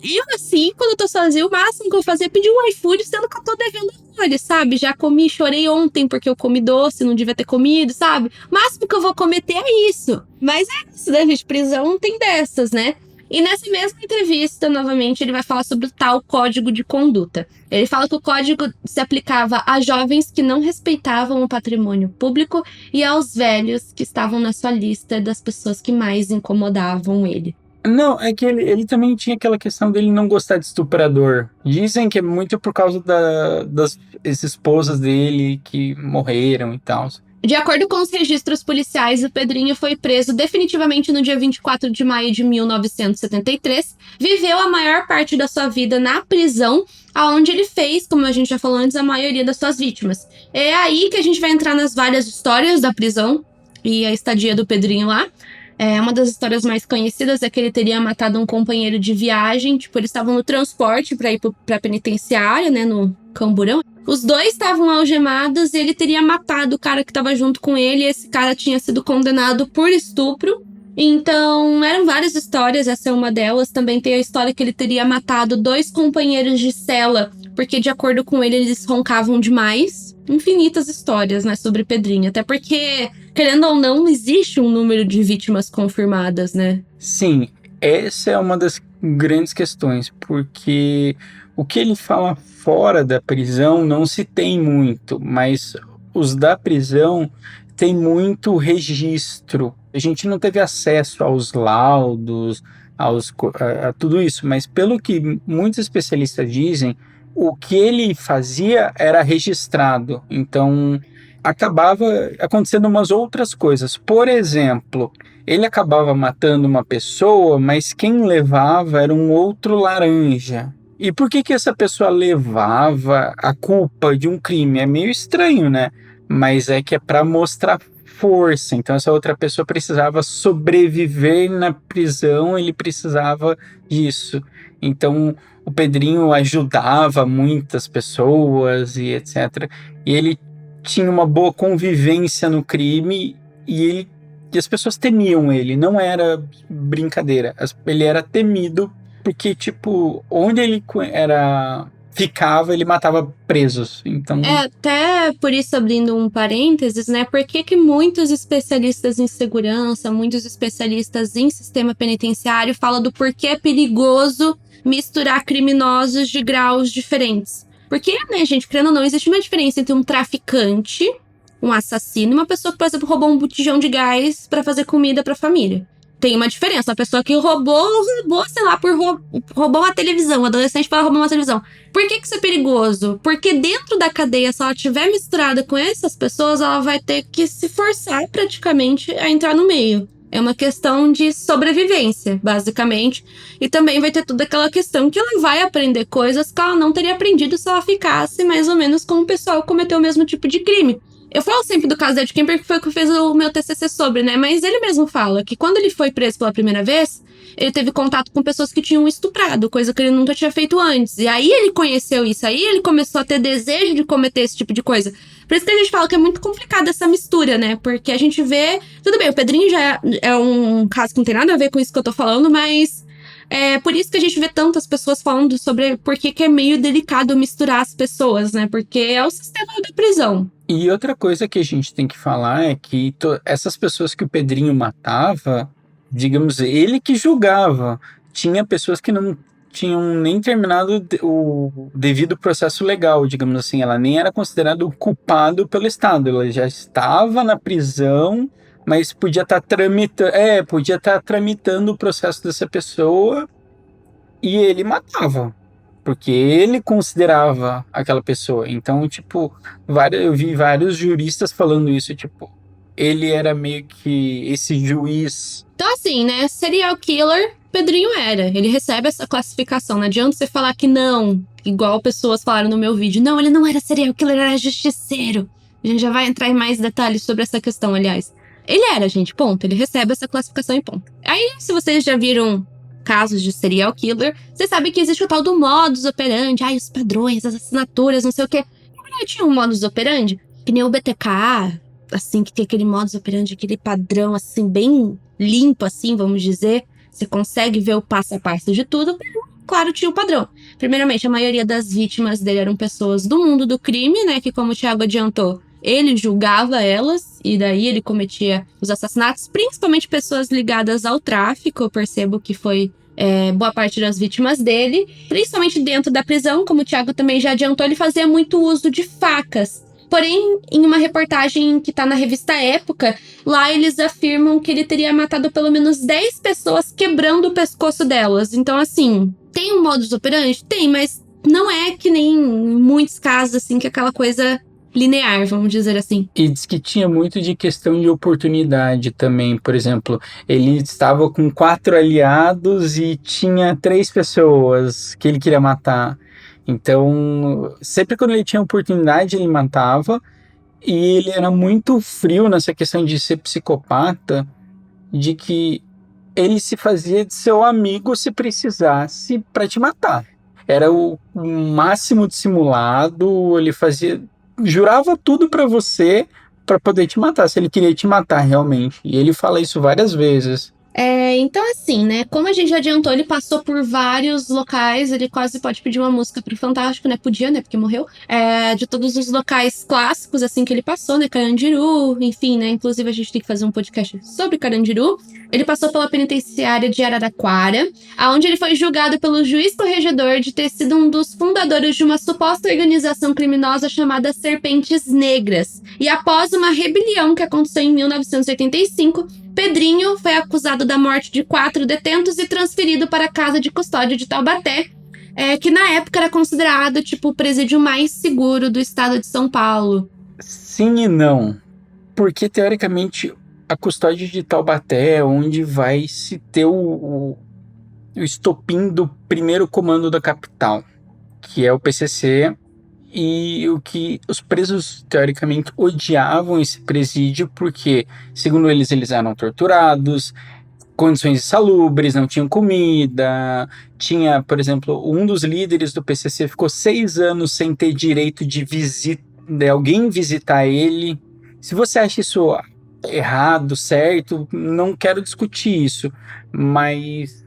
Eu, assim, quando eu tô sozinha, o máximo que eu fazia é pedir um iFood, sendo que eu tô devendo horrores, sabe? Já comi, chorei ontem porque eu comi doce, não devia ter comido, sabe? O máximo que eu vou cometer é isso. Mas é isso, né, gente? Prisão tem dessas, né? E nessa mesma entrevista, novamente, ele vai falar sobre o tal código de conduta. Ele fala que o código se aplicava a jovens que não respeitavam o patrimônio público e aos velhos que estavam na sua lista das pessoas que mais incomodavam ele. Não, é que ele também tinha aquela questão dele não gostar de estuprador. Dizem que é muito por causa das esposas dele que morreram e tal. De acordo com os registros policiais, o Pedrinho foi preso definitivamente no dia 24 de maio de 1973. Viveu a maior parte da sua vida na prisão, aonde ele fez, como a gente já falou antes, a maioria das suas vítimas. É aí que a gente vai entrar nas várias histórias da prisão e a estadia do Pedrinho lá. Uma das histórias mais conhecidas é que ele teria matado um companheiro de viagem. Tipo, eles estavam no transporte pra ir pra penitenciária, né, no Camburão. Os dois estavam algemados e ele teria matado o cara que estava junto com ele. E esse cara tinha sido condenado por estupro. Então, eram várias histórias, essa é uma delas. Também tem a história que ele teria matado 2 companheiros de cela, porque, de acordo com ele, eles roncavam demais. Infinitas histórias, né, sobre Pedrinho. Até porque, querendo ou não, existe um número de vítimas confirmadas, né? Sim, essa é uma das grandes questões, porque o que ele fala fora da prisão não se tem muito, mas os da prisão têm muito registro. A gente não teve acesso aos laudos, a tudo isso, mas pelo que muitos especialistas dizem, o que ele fazia era registrado. Então, acabava acontecendo umas outras coisas. Por exemplo, ele acabava matando uma pessoa, mas quem levava era um outro laranja. E por que essa pessoa levava a culpa de um crime? É meio estranho, né? Mas é que é para mostrar força. Então essa outra pessoa precisava sobreviver na prisão, ele precisava disso. Então o Pedrinho ajudava muitas pessoas e etc. E ele tinha uma boa convivência no crime e as pessoas temiam ele. Não era brincadeira. Ele era temido porque, tipo, onde ele ficava, ele matava presos. Então... até por isso, abrindo um parênteses, né? Por que muitos especialistas em segurança, muitos especialistas em sistema penitenciário falam do porquê é perigoso misturar criminosos de graus diferentes? Porque, né, gente, querendo ou não, existe uma diferença entre um traficante, um assassino e uma pessoa que, por exemplo, roubou um botijão de gás para fazer comida para a família. Tem uma diferença. A pessoa que roubou, sei lá, roubou uma televisão. O adolescente vai roubar uma televisão. Por que isso é perigoso? Porque dentro da cadeia, se ela estiver misturada com essas pessoas, ela vai ter que se forçar praticamente a entrar no meio. É uma questão de sobrevivência, basicamente. E também vai ter toda aquela questão que ela vai aprender coisas que ela não teria aprendido se ela ficasse mais ou menos com o pessoal que cometeu o mesmo tipo de crime. Eu falo sempre do caso Ed Kemper, que foi o que fez o meu TCC sobre, né? Mas ele mesmo fala que quando ele foi preso pela primeira vez, ele teve contato com pessoas que tinham estuprado, coisa que ele nunca tinha feito antes. E aí ele conheceu isso, aí ele começou a ter desejo de cometer esse tipo de coisa. Por isso que a gente fala que é muito complicada essa mistura, né? Porque a gente vê... Tudo bem, o Pedrinho já é um caso que não tem nada a ver com isso que eu tô falando, mas... É por isso que a gente vê tantas pessoas falando sobre por que é meio delicado misturar as pessoas, né? Porque é o sistema da prisão. E outra coisa que a gente tem que falar é que essas pessoas que o Pedrinho matava, digamos, ele que julgava. Tinha pessoas que não tinham nem terminado o devido processo legal, digamos assim. Ela nem era considerada o culpado pelo Estado. Ela já estava na prisão, mas podia estar tramitando o processo dessa pessoa e ele matava. Porque ele considerava aquela pessoa. Então, tipo, eu vi vários juristas falando isso, tipo, ele era meio que esse juiz. Então, assim, né? Serial killer, Pedrinho era. Ele recebe essa classificação. Não adianta você falar que não, igual pessoas falaram no meu vídeo. Não, ele não era serial killer, ele era justiceiro. A gente já vai entrar em mais detalhes sobre essa questão, aliás. Ele era, gente, ponto. Ele recebe essa classificação e ponto. Aí, se vocês já viram casos de serial killer, você sabe que existe o tal do modus operandi, os padrões, as assinaturas, não sei o quê. Eu tinha um modus operandi, que nem o BTK, assim, que tem aquele modus operandi, aquele padrão, assim, bem limpo, assim, vamos dizer. Você consegue ver o passo a passo de tudo. Claro, tinha o padrão. Primeiramente, a maioria das vítimas dele eram pessoas do mundo do crime, né, que como o Thiago adiantou, ele julgava elas e daí ele cometia os assassinatos, principalmente pessoas ligadas ao tráfico. Eu percebo que foi boa parte das vítimas dele, principalmente dentro da prisão, como o Thiago também já adiantou, ele fazia muito uso de facas. Porém, em uma reportagem que tá na revista Época, lá eles afirmam que ele teria matado pelo menos 10 pessoas quebrando o pescoço delas. Então, assim, tem um modus operandi? Tem, mas não é que nem em muitos casos, assim, que é aquela coisa linear, vamos dizer assim. E diz que tinha muito de questão de oportunidade também. Por exemplo, ele estava com 4 aliados e tinha 3 pessoas que ele queria matar. Então, sempre quando ele tinha oportunidade, ele matava. E ele era muito frio nessa questão de ser psicopata, de que ele se fazia de seu amigo se precisasse para te matar. Era o máximo dissimulado, ele jurava tudo pra você pra poder te matar, se ele queria te matar realmente. E ele fala isso várias vezes. Então assim, né, como a gente já adiantou, ele passou por vários locais, ele quase pode pedir uma música pro Fantástico, né, podia, né, porque morreu, de todos os locais clássicos, assim, que ele passou, né, Carandiru, enfim, né, inclusive a gente tem que fazer um podcast sobre Carandiru. Ele passou pela penitenciária de Araraquara, onde ele foi julgado pelo juiz corregedor de ter sido um dos fundadores de uma suposta organização criminosa chamada Serpentes Negras. E após uma rebelião que aconteceu em 1985, Pedrinho foi acusado da morte de 4 detentos e transferido para a casa de custódia de Taubaté, que na época era considerado tipo o presídio mais seguro do estado de São Paulo. Sim e não, porque teoricamente a custódia de Taubaté é onde vai se ter o estopim do primeiro comando da capital, que é o PCC, e o que os presos teoricamente odiavam esse presídio porque, segundo eles eram torturados, condições insalubres, não tinham comida, tinha, por exemplo, um dos líderes do PCC ficou 6 anos sem ter direito de alguém visitar ele. Se você acha isso errado, certo, não quero discutir isso, mas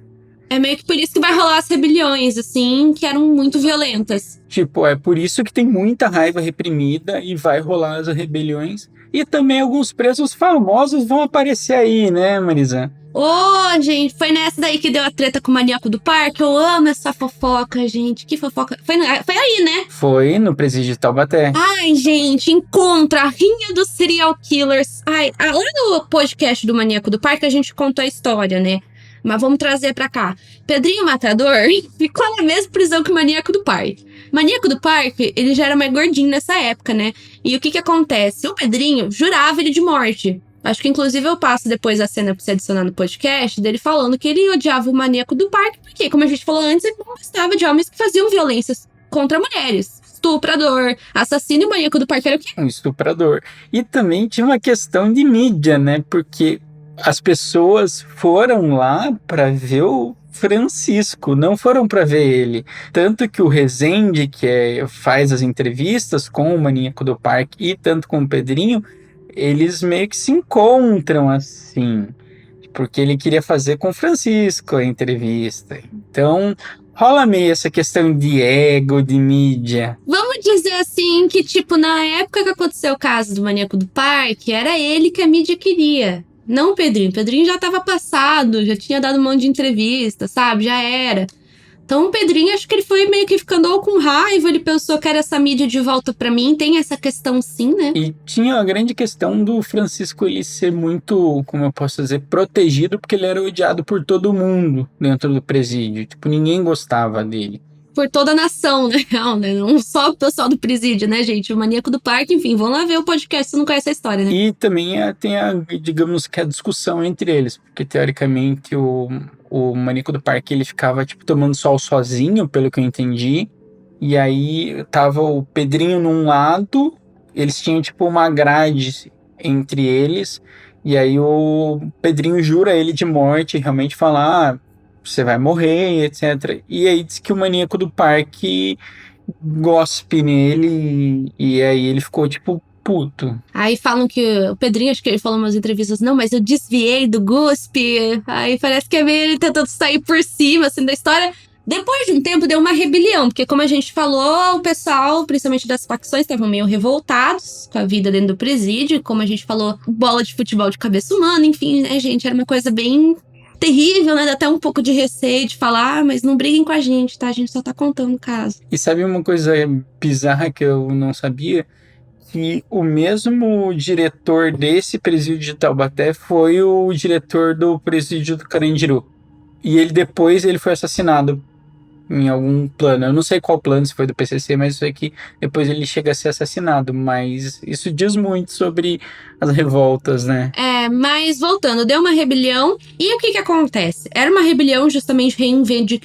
é meio que por isso que vai rolar as rebeliões, assim, que eram muito violentas. Tipo, é por isso que tem muita raiva reprimida e vai rolar as rebeliões. E também alguns presos famosos vão aparecer aí, né, Marisa? Ô, gente, foi nessa daí que deu a treta com o maníaco do parque. Eu amo essa fofoca, gente. Que fofoca. Foi aí, né? Foi no presídio de Taubaté. Ai, gente, encontra a rinha dos serial killers. Ai, lá no podcast do Maníaco do Parque a gente contou a história, né? Mas vamos trazer pra cá. Pedrinho Matador ficou na mesma prisão que o Maníaco do Parque. Maníaco do Parque, ele já era mais gordinho nessa época, né? E o que acontece? O Pedrinho jurava ele de morte. Acho que inclusive eu passo depois a cena pra você adicionar no podcast dele falando que ele odiava o Maníaco do Parque, porque, como a gente falou antes, ele não gostava de homens que faziam violências contra mulheres. Estuprador, assassino, e o Maníaco do Parque era o quê? Um estuprador. E também tinha uma questão de mídia, né? Porque as pessoas foram lá para ver o Francisco, não foram para ver ele. Tanto que o Rezende, faz as entrevistas com o Maníaco do Parque e tanto com o Pedrinho, eles meio que se encontram assim, porque ele queria fazer com o Francisco a entrevista. Então, rola meio essa questão de ego, de mídia. Vamos dizer assim que, tipo, na época que aconteceu o caso do Maníaco do Parque, era ele que a mídia queria. Não o Pedrinho. O Pedrinho já tava passado, já tinha dado um monte de entrevista, sabe? Já era. Então o Pedrinho, acho que ele foi meio que ficando ou com raiva, ele pensou que era essa mídia de volta pra mim, tem essa questão sim, né? E tinha a grande questão do Francisco ele ser muito, como eu posso dizer, protegido, porque ele era odiado por todo mundo dentro do presídio. Tipo, ninguém gostava dele. Por toda a nação, né? Não só o pessoal do presídio, né, gente? O Maníaco do Parque, enfim, vão lá ver o podcast se não conhece a história, né? E também tem digamos que a discussão entre eles, porque teoricamente o Maníaco do Parque ele ficava tipo tomando sol sozinho, pelo que eu entendi. E aí tava o Pedrinho num lado, eles tinham tipo uma grade entre eles. E aí o Pedrinho jura ele de morte, realmente fala, você vai morrer, etc. E aí diz que o Maníaco do Parque gospe nele e aí ele ficou tipo puto. Aí falam que o Pedrinho, acho que ele falou em umas entrevistas, não, mas eu desviei do guspe. Aí parece que é meio ele tentando sair por cima, assim, da história. Depois de um tempo deu uma rebelião, porque como a gente falou, o pessoal, principalmente das facções, estavam meio revoltados com a vida dentro do presídio. Como a gente falou, bola de futebol de cabeça humana, enfim, né, gente? Era uma coisa bem terrível, né? Dá até um pouco de receio de falar, mas não briguem com a gente, tá? A gente só tá contando o caso. E sabe uma coisa bizarra que eu não sabia? Que o mesmo diretor desse presídio de Taubaté foi o diretor do presídio do Carandiru. E depois ele foi assassinado em algum plano. Eu não sei qual plano, se foi do PCC, mas eu sei que depois ele chega a ser assassinado. Mas isso diz muito sobre as revoltas, né? Mas voltando, deu uma rebelião. E o que acontece? Era uma rebelião justamente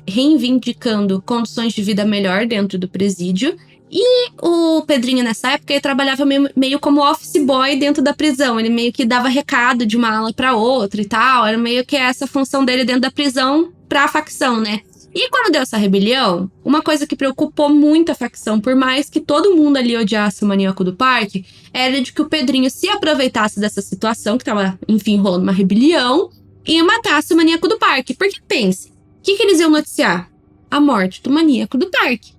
reivindicando condições de vida melhor dentro do presídio. E o Pedrinho, nessa época, ele trabalhava meio como office boy dentro da prisão. Ele meio que dava recado de uma ala pra outra e tal. Era meio que essa função dele dentro da prisão pra facção, né? E quando deu essa rebelião, uma coisa que preocupou muito a facção, por mais que todo mundo ali odiasse o Maníaco do Parque, era de que o Pedrinho se aproveitasse dessa situação, que tava, enfim, rolando uma rebelião, e matasse o Maníaco do Parque. Porque, pense, o que eles iam noticiar? A morte do Maníaco do Parque.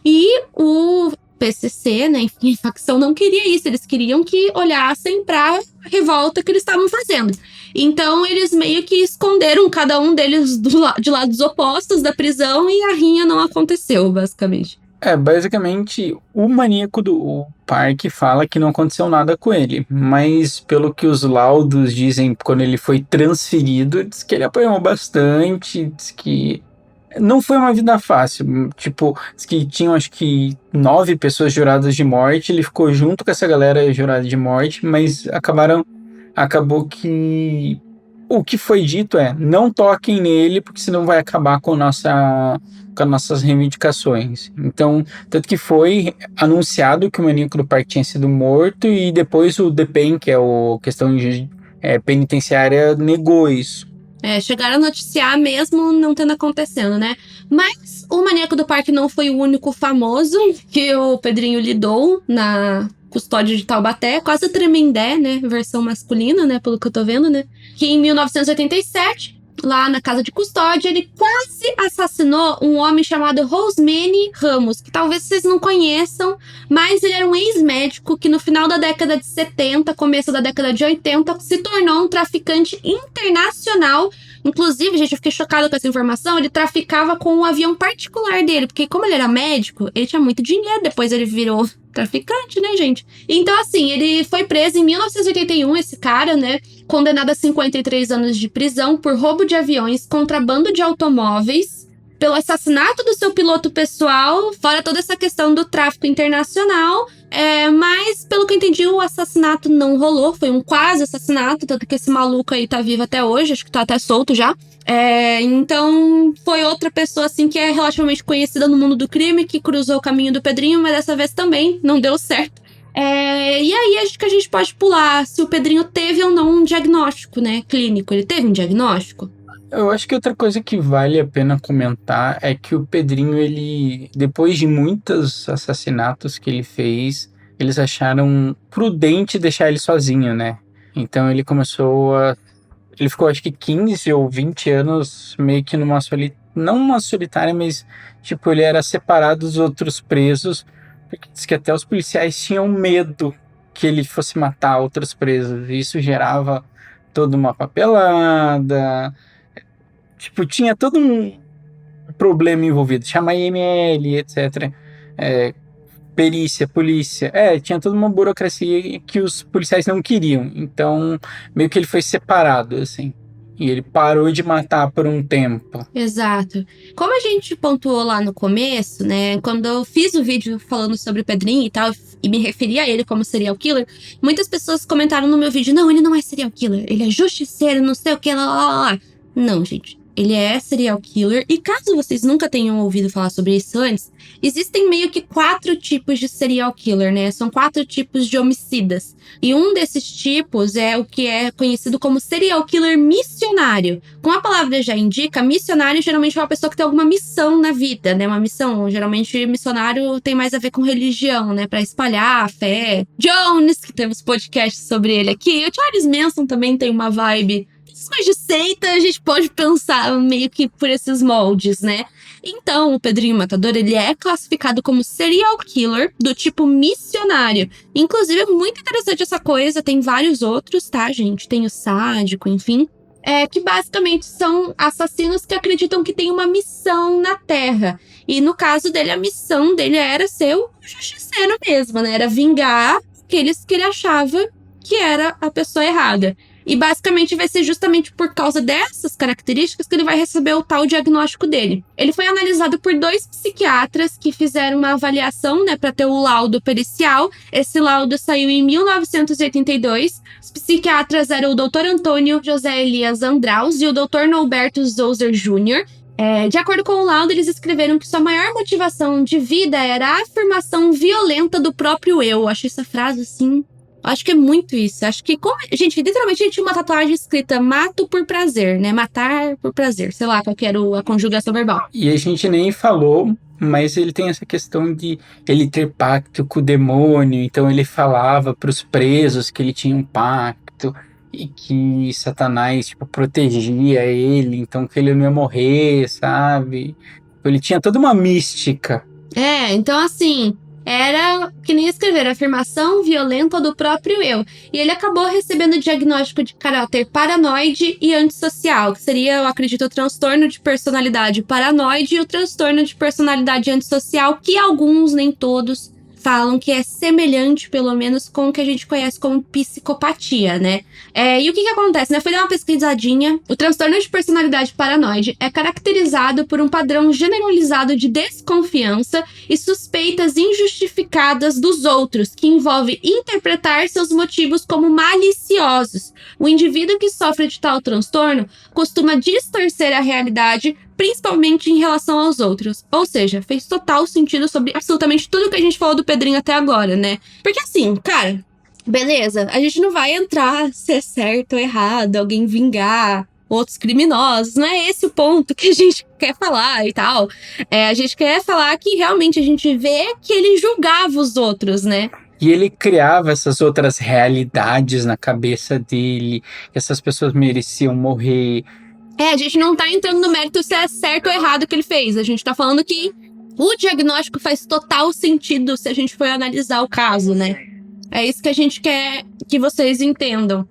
E o PCC, né, enfim, a facção não queria isso. Eles queriam que olhassem pra revolta que eles estavam fazendo. Então, eles meio que esconderam cada um deles de lados opostos da prisão e a rinha não aconteceu, basicamente. Basicamente, o Maníaco do Parque fala que não aconteceu nada com ele. Mas, pelo que os laudos dizem, quando ele foi transferido, diz que ele apanhou bastante, diz que não foi uma vida fácil. Tipo, diz que tinham acho que 9 pessoas juradas de morte. Ele ficou junto com essa galera jurada de morte, mas acabou que o que foi dito não toquem nele, porque senão vai acabar com as nossas reivindicações. Então, tanto que foi anunciado que o Maníaco do Parque tinha sido morto e depois o DPEM, que é a questão de penitenciária, negou isso. Chegaram a noticiar mesmo não tendo acontecendo, né? Mas o Maníaco do Parque não foi o único famoso que o Pedrinho lidou na custódia de Taubaté, quase o Tremembé, né? Versão masculina, né? Pelo que eu tô vendo, né? Que em 1987, lá na casa de custódia, ele quase assassinou um homem chamado Rosmany Ramos, que talvez vocês não conheçam, mas ele era um ex-médico que no final da década de 70, começo da década de 80, se tornou um traficante internacional. Inclusive, gente, eu fiquei chocada com essa informação, ele traficava com um avião particular dele, porque como ele era médico, ele tinha muito dinheiro, depois ele virou traficante, né, gente? Então, assim, ele foi preso em 1981, esse cara, né, condenado a 53 anos de prisão por roubo de aviões, contrabando de automóveis, pelo assassinato do seu piloto pessoal, fora toda essa questão do tráfico internacional. Mas, pelo que eu entendi, o assassinato não rolou, foi um quase assassinato, tanto que esse maluco aí tá vivo até hoje, acho que tá até solto já. Então, foi outra pessoa, assim, que é relativamente conhecida no mundo do crime, que cruzou o caminho do Pedrinho, mas dessa vez também não deu certo. E aí, acho que a gente pode pular se o Pedrinho teve ou não um diagnóstico, né, clínico. Ele teve um diagnóstico? Eu acho que outra coisa que vale a pena comentar é que o Pedrinho, ele, depois de muitos assassinatos que ele fez, eles acharam prudente deixar ele sozinho, né? Então ele ele ficou acho que 15 ou 20 anos meio que numa não uma solitária, mas tipo, ele era separado dos outros presos, porque diz que até os policiais tinham medo que ele fosse matar outros presos. E isso gerava toda uma papelada. Tipo, tinha todo um problema envolvido. Chamar IML, etc. Perícia, polícia. Tinha toda uma burocracia que os policiais não queriam. Então, meio que ele foi separado, assim. E ele parou de matar por um tempo. Exato. Como a gente pontuou lá no começo, né? Quando eu fiz o vídeo falando sobre o Pedrinho e tal, e me referi a ele como serial killer, muitas pessoas comentaram no meu vídeo: não, ele não é serial killer, ele é justiceiro, não sei o que, lá, lá, lá. Não, gente. Ele é serial killer, e caso vocês nunca tenham ouvido falar sobre isso antes, existem meio que 4 tipos de serial killer, né? São 4 tipos de homicidas. E um desses tipos é o que é conhecido como serial killer missionário. Como a palavra já indica, missionário geralmente é uma pessoa que tem alguma missão na vida, né? Uma missão, geralmente missionário tem mais a ver com religião, né? Pra espalhar a fé. Jones, que temos podcast sobre ele aqui. O Charles Manson também tem uma vibe mais de seita, a gente pode pensar meio que por esses moldes, né? Então, o Pedrinho Matador, ele é classificado como serial killer do tipo missionário. Inclusive, é muito interessante essa coisa, tem vários outros, tá, gente? Tem o sádico, enfim. Que basicamente são assassinos que acreditam que tem uma missão na Terra. E no caso dele, a missão dele era ser o justiceiro mesmo, né? Era vingar aqueles que ele achava que era a pessoa errada. E basicamente vai ser justamente por causa dessas características que ele vai receber o tal diagnóstico dele. Ele foi analisado por 2 psiquiatras que fizeram uma avaliação, né, para ter o laudo pericial. Esse laudo saiu em 1982. Os psiquiatras eram o Dr. Antônio José Elias Andraus e o Dr. Norberto Zouser Jr. De acordo com o laudo, eles escreveram que sua maior motivação de vida era a afirmação violenta do próprio eu. Acho essa frase, assim, acho que é muito isso. Acho que, gente, literalmente a gente tinha uma tatuagem escrita mato por prazer, né? Matar por prazer. Sei lá qual que era a conjugação verbal. E a gente nem falou, mas ele tem essa questão de ele ter pacto com o demônio. Então ele falava para os presos que ele tinha um pacto e que Satanás, tipo, protegia ele. Então que ele não ia morrer, sabe? Ele tinha toda uma mística. Então assim... era que nem escrever afirmação violenta do próprio eu. E ele acabou recebendo o diagnóstico de caráter paranoide e antissocial, que seria, eu acredito, o transtorno de personalidade paranoide e o transtorno de personalidade antissocial, que alguns, nem todos, falam que é semelhante, pelo menos, com o que a gente conhece como psicopatia, né? E o que acontece, né? Fui dar uma pesquisadinha. O transtorno de personalidade paranoide é caracterizado por um padrão generalizado de desconfiança e suspeitas injustificadas dos outros, que envolve interpretar seus motivos como maliciosos. O indivíduo que sofre de tal transtorno costuma distorcer a realidade, principalmente em relação aos outros. Ou seja, fez total sentido sobre absolutamente tudo que a gente falou do Pedrinho até agora, né? Porque assim, cara, beleza, a gente não vai entrar se é certo ou errado, alguém vingar outros criminosos, não é esse o ponto que a gente quer falar e tal. A gente quer falar que realmente a gente vê que ele julgava os outros, né? E ele criava essas outras realidades na cabeça dele, que essas pessoas mereciam morrer, A gente não tá entrando no mérito se é certo ou errado o que ele fez. A gente tá falando que o diagnóstico faz total sentido se a gente for analisar o caso, né? É isso que a gente quer que vocês entendam.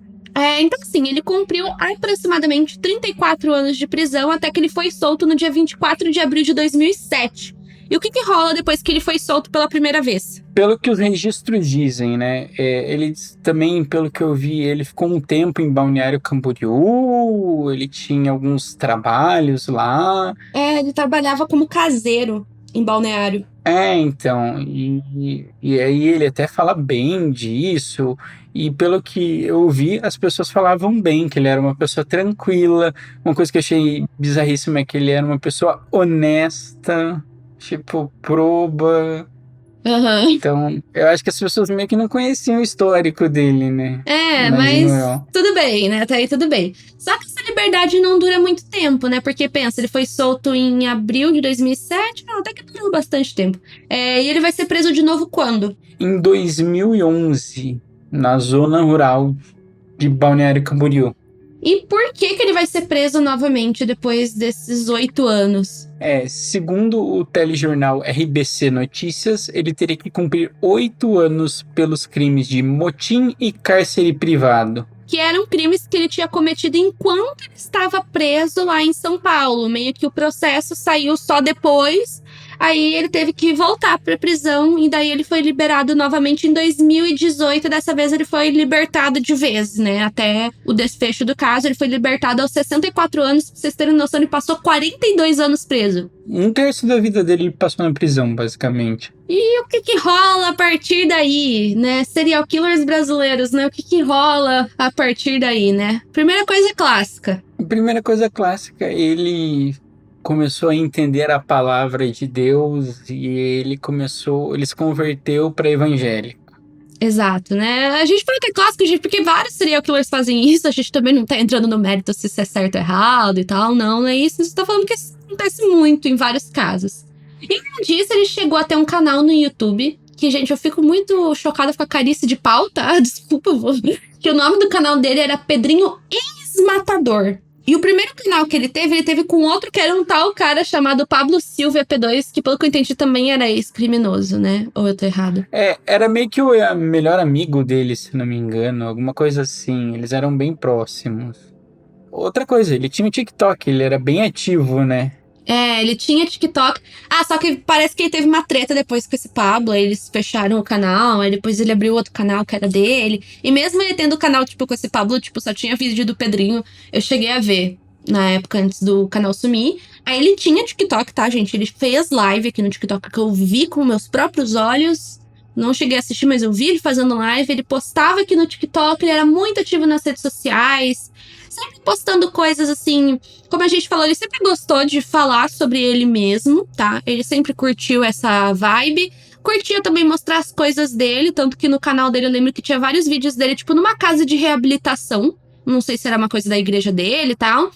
Então, assim, ele cumpriu aproximadamente 34 anos de prisão até que ele foi solto no dia 24 de abril de 2007. E o que rola depois que ele foi solto pela primeira vez? Pelo que os registros dizem, né? Ele também, pelo que eu vi, ele ficou um tempo em Balneário Camboriú, ele tinha alguns trabalhos lá. Ele trabalhava como caseiro em Balneário. Então, e aí ele até fala bem disso, e pelo que eu vi, as pessoas falavam bem, que ele era uma pessoa tranquila. Uma coisa que eu achei bizarríssima é que ele era uma pessoa honesta, tipo, proba. Aham. Então, eu acho que as pessoas meio que não conheciam o histórico dele, né? Mas Imagino eu. tudo bem, né? Até aí tudo bem. Só que essa liberdade não dura muito tempo, né? Porque, pensa, ele foi solto em abril de 2007, não, até que durou bastante tempo. E ele vai ser preso de novo quando? Em 2011, na zona rural de Balneário Camboriú. E por que ele vai ser preso novamente depois desses 8 anos? Segundo o telejornal RBC Notícias, ele teria que cumprir 8 anos pelos crimes de motim e cárcere privado. Que eram crimes que ele tinha cometido enquanto ele estava preso lá em São Paulo. Meio que o processo saiu só depois. Aí ele teve que voltar para prisão e daí ele foi liberado novamente em 2018. Dessa vez ele foi libertado de vez, né? Até o desfecho do caso, ele foi libertado aos 64 anos. Pra vocês terem noção, ele passou 42 anos preso. 1/3 da vida dele ele passou na prisão, basicamente. E o que rola a partir daí, né? Serial killers brasileiros, né? O que rola a partir daí, né? Primeira coisa clássica. Primeira coisa clássica, ele começou a entender a palavra de Deus e ele se converteu para evangélico. Exato, né? A gente fala que é clássico, gente, porque vários serial killers fazem isso. A gente também não tá entrando no mérito se isso é certo ou errado e tal. Não é isso. A gente tá falando que isso acontece muito em vários casos. E além disso, ele chegou a ter um canal no YouTube. Que, gente, eu fico muito chocada com a carice de pau, tá? Desculpa, que o nome do canal dele era Pedrinho Ex-Matador. E o primeiro canal que ele teve com outro que era um tal cara chamado Pablo Silva P2, que pelo que eu entendi também era ex-criminoso, né? Ou eu tô errado? Era meio que o melhor amigo dele, se não me engano, alguma coisa assim. Eles eram bem próximos. Outra coisa, ele tinha um TikTok, ele era bem ativo, né? Ele tinha TikTok. Só que parece que ele teve uma treta depois com esse Pablo. Aí eles fecharam o canal. Aí depois ele abriu outro canal que era dele. E mesmo ele tendo o canal, tipo, com esse Pablo, tipo, só tinha vídeo do Pedrinho. Eu cheguei a ver na época antes do canal sumir. Aí ele tinha TikTok, tá, gente? Ele fez live aqui no TikTok que eu vi com meus próprios olhos. Não cheguei a assistir, mas eu vi ele fazendo live. Ele postava aqui no TikTok. Ele era muito ativo nas redes sociais. Sempre postando coisas assim, como a gente falou, ele sempre gostou de falar sobre ele mesmo, tá? Ele sempre curtiu essa vibe. Curtia também mostrar as coisas dele, tanto que no canal dele eu lembro que tinha vários vídeos dele, tipo, numa casa de reabilitação. Não sei se era uma coisa da igreja dele e tal.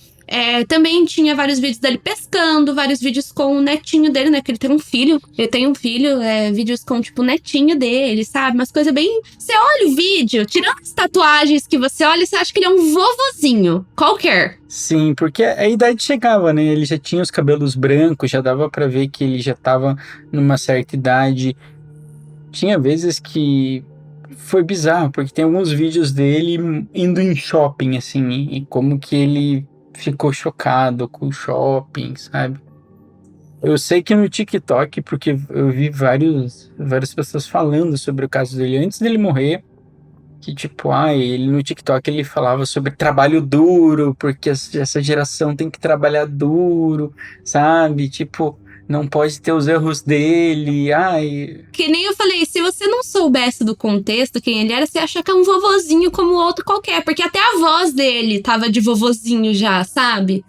Também tinha vários vídeos dele pescando, vários vídeos com o netinho dele, né? Que ele tem um filho. Ele tem um filho, vídeos com, tipo, o netinho dele, sabe? Umas coisas bem... Você olha o vídeo, tirando as tatuagens que você olha, você acha que ele é um vovozinho. Qualquer. Sim, porque a idade chegava, né? Ele já tinha os cabelos brancos, já dava pra ver que ele já tava numa certa idade. Tinha vezes que foi bizarro, porque tem alguns vídeos dele indo em shopping, assim, e como que ele ficou chocado com o shopping, sabe? Eu sei que no TikTok, porque eu vi várias pessoas falando sobre o caso dele antes dele morrer, que tipo, ele no TikTok ele falava sobre trabalho duro, porque essa geração tem que trabalhar duro, sabe? Tipo, não pode ter os erros dele, Que nem eu falei, se você não soubesse do contexto, quem ele era, você acha que é um vovozinho como outro qualquer, porque até a voz dele tava de vovozinho já, sabe?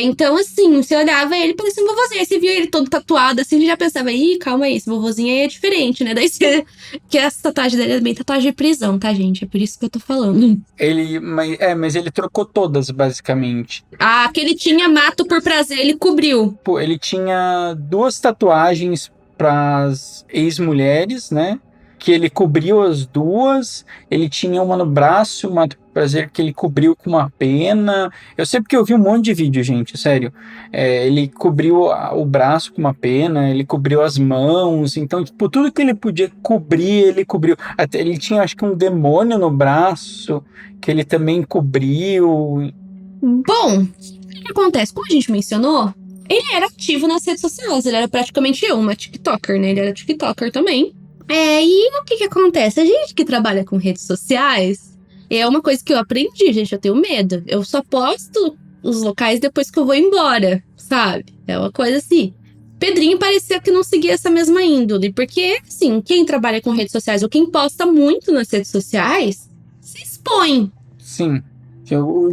Então, assim, você olhava ele, parecia um vovozinho. Aí você via ele todo tatuado, assim, ele já pensava, calma aí, esse vovozinho aí é diferente, né? Daí você... Que essa tatuagem dele é bem tatuagem de prisão, tá, gente? É por isso que eu tô falando. Mas ele trocou todas, basicamente. Que ele tinha mato por prazer, ele cobriu. Pô, ele tinha 2 tatuagens pras ex-mulheres, né? Que ele cobriu as 2. Ele tinha uma no braço, uma para dizer que ele cobriu com uma pena. Eu sei porque eu vi um monte de vídeo, gente, sério. Ele cobriu o braço com uma pena, ele cobriu as mãos, então, tipo, tudo que ele podia cobrir, ele cobriu. Até ele tinha, acho que um demônio no braço, que ele também cobriu. Bom, o que acontece? Como a gente mencionou, ele era ativo nas redes sociais, ele era praticamente uma TikToker, né? Ele era TikToker também. E o que acontece? A gente que trabalha com redes sociais, é uma coisa que eu aprendi, gente, eu tenho medo. Eu só posto os locais depois que eu vou embora, sabe? É uma coisa assim. Pedrinho parecia que não seguia essa mesma índole, porque, assim, quem trabalha com redes sociais ou quem posta muito nas redes sociais, se expõe. Sim.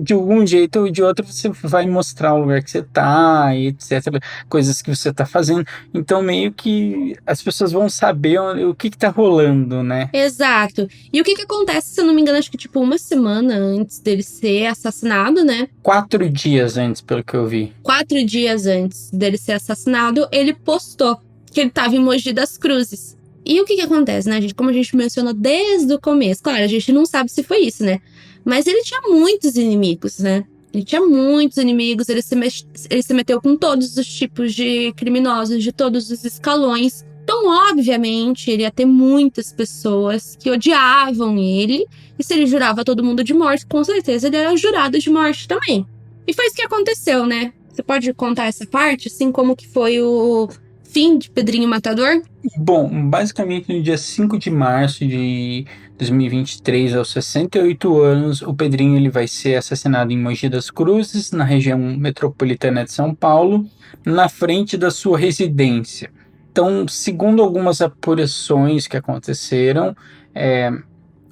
De algum jeito ou de outro você vai mostrar o lugar que você tá, e etc. Coisas que você tá fazendo. Então, meio que as pessoas vão saber o que tá rolando, né? Exato. E o que acontece, se eu não me engano, acho que tipo uma semana antes dele ser assassinado, né? 4 dias antes, pelo que eu vi. 4 dias antes dele ser assassinado, ele postou que ele tava em Mogi das Cruzes. E o que acontece, né, gente? Como a gente mencionou desde o começo, claro, a gente não sabe se foi isso, né? Mas ele tinha muitos inimigos, né? Ele tinha muitos inimigos, ele se meteu com todos os tipos de criminosos, de todos os escalões. Então, obviamente, ele ia ter muitas pessoas que odiavam ele. E se ele jurava todo mundo de morte, com certeza ele era jurado de morte também. E foi isso que aconteceu, né? Você pode contar essa parte, assim como que foi o fim de Pedrinho Matador? Bom, basicamente no dia 5 de março de 2023, aos 68 anos, o Pedrinho ele vai ser assassinado em Mogi das Cruzes, na região metropolitana de São Paulo, na frente da sua residência. Então, segundo algumas apurações que aconteceram,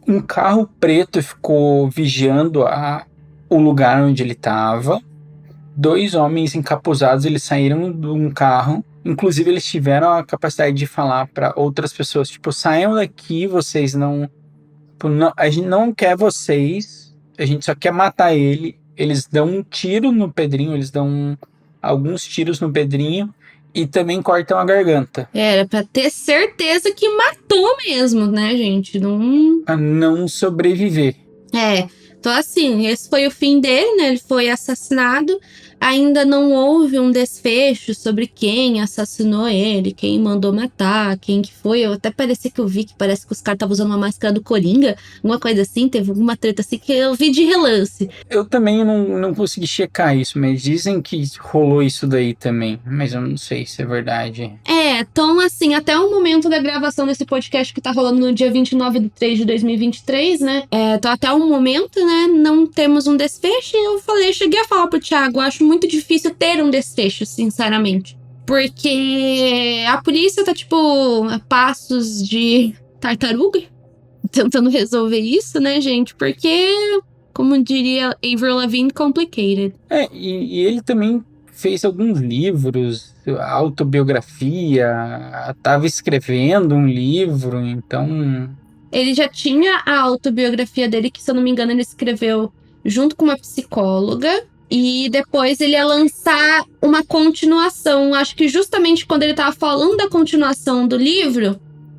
um carro preto ficou vigiando o lugar onde ele estava. 2 homens encapuzados, eles saíram de um carro. Inclusive, eles tiveram a capacidade de falar para outras pessoas, tipo, saiam daqui, vocês não, a gente não quer vocês, a gente só quer matar ele. Eles dão um tiro no Pedrinho, eles dão alguns tiros no Pedrinho e também cortam a garganta. Era pra ter certeza que matou mesmo, né, gente? Não... A não sobreviver. Então assim, esse foi o fim dele, né? Ele foi assassinado. Ainda não houve um desfecho sobre quem assassinou ele, quem mandou matar, quem que foi. Eu até parecia que eu vi que parece que os caras estavam usando uma máscara do Coringa, alguma coisa assim, teve alguma treta assim que eu vi de relance. Eu também não consegui checar isso, mas dizem que rolou isso daí também, mas eu não sei se é verdade. Então assim, até o momento da gravação desse podcast que tá rolando no dia 29/3/2023, né? Então até o momento, né, não temos um desfecho. E eu cheguei a falar pro Thiago, eu acho muito difícil ter um desfecho, sinceramente. Porque a polícia tá, tipo, a passos de tartaruga, tentando resolver isso, né, gente? Porque, como diria Avril Lavigne, complicated. E ele também fez alguns livros, autobiografia, estava escrevendo um livro, então... Ele já tinha a autobiografia dele, que, se eu não me engano, ele escreveu junto com uma psicóloga. E depois ele ia lançar uma continuação. Acho que justamente quando ele tava falando da continuação do livro,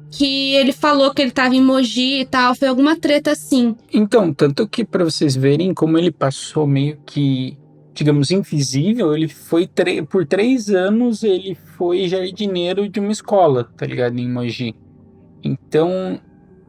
que ele falou que ele tava em Mogi e tal, foi alguma treta assim. Então, tanto que pra vocês verem como ele passou meio que, digamos, invisível, ele foi por 3 anos ele foi jardineiro de uma escola, tá ligado, em Mogi. Então,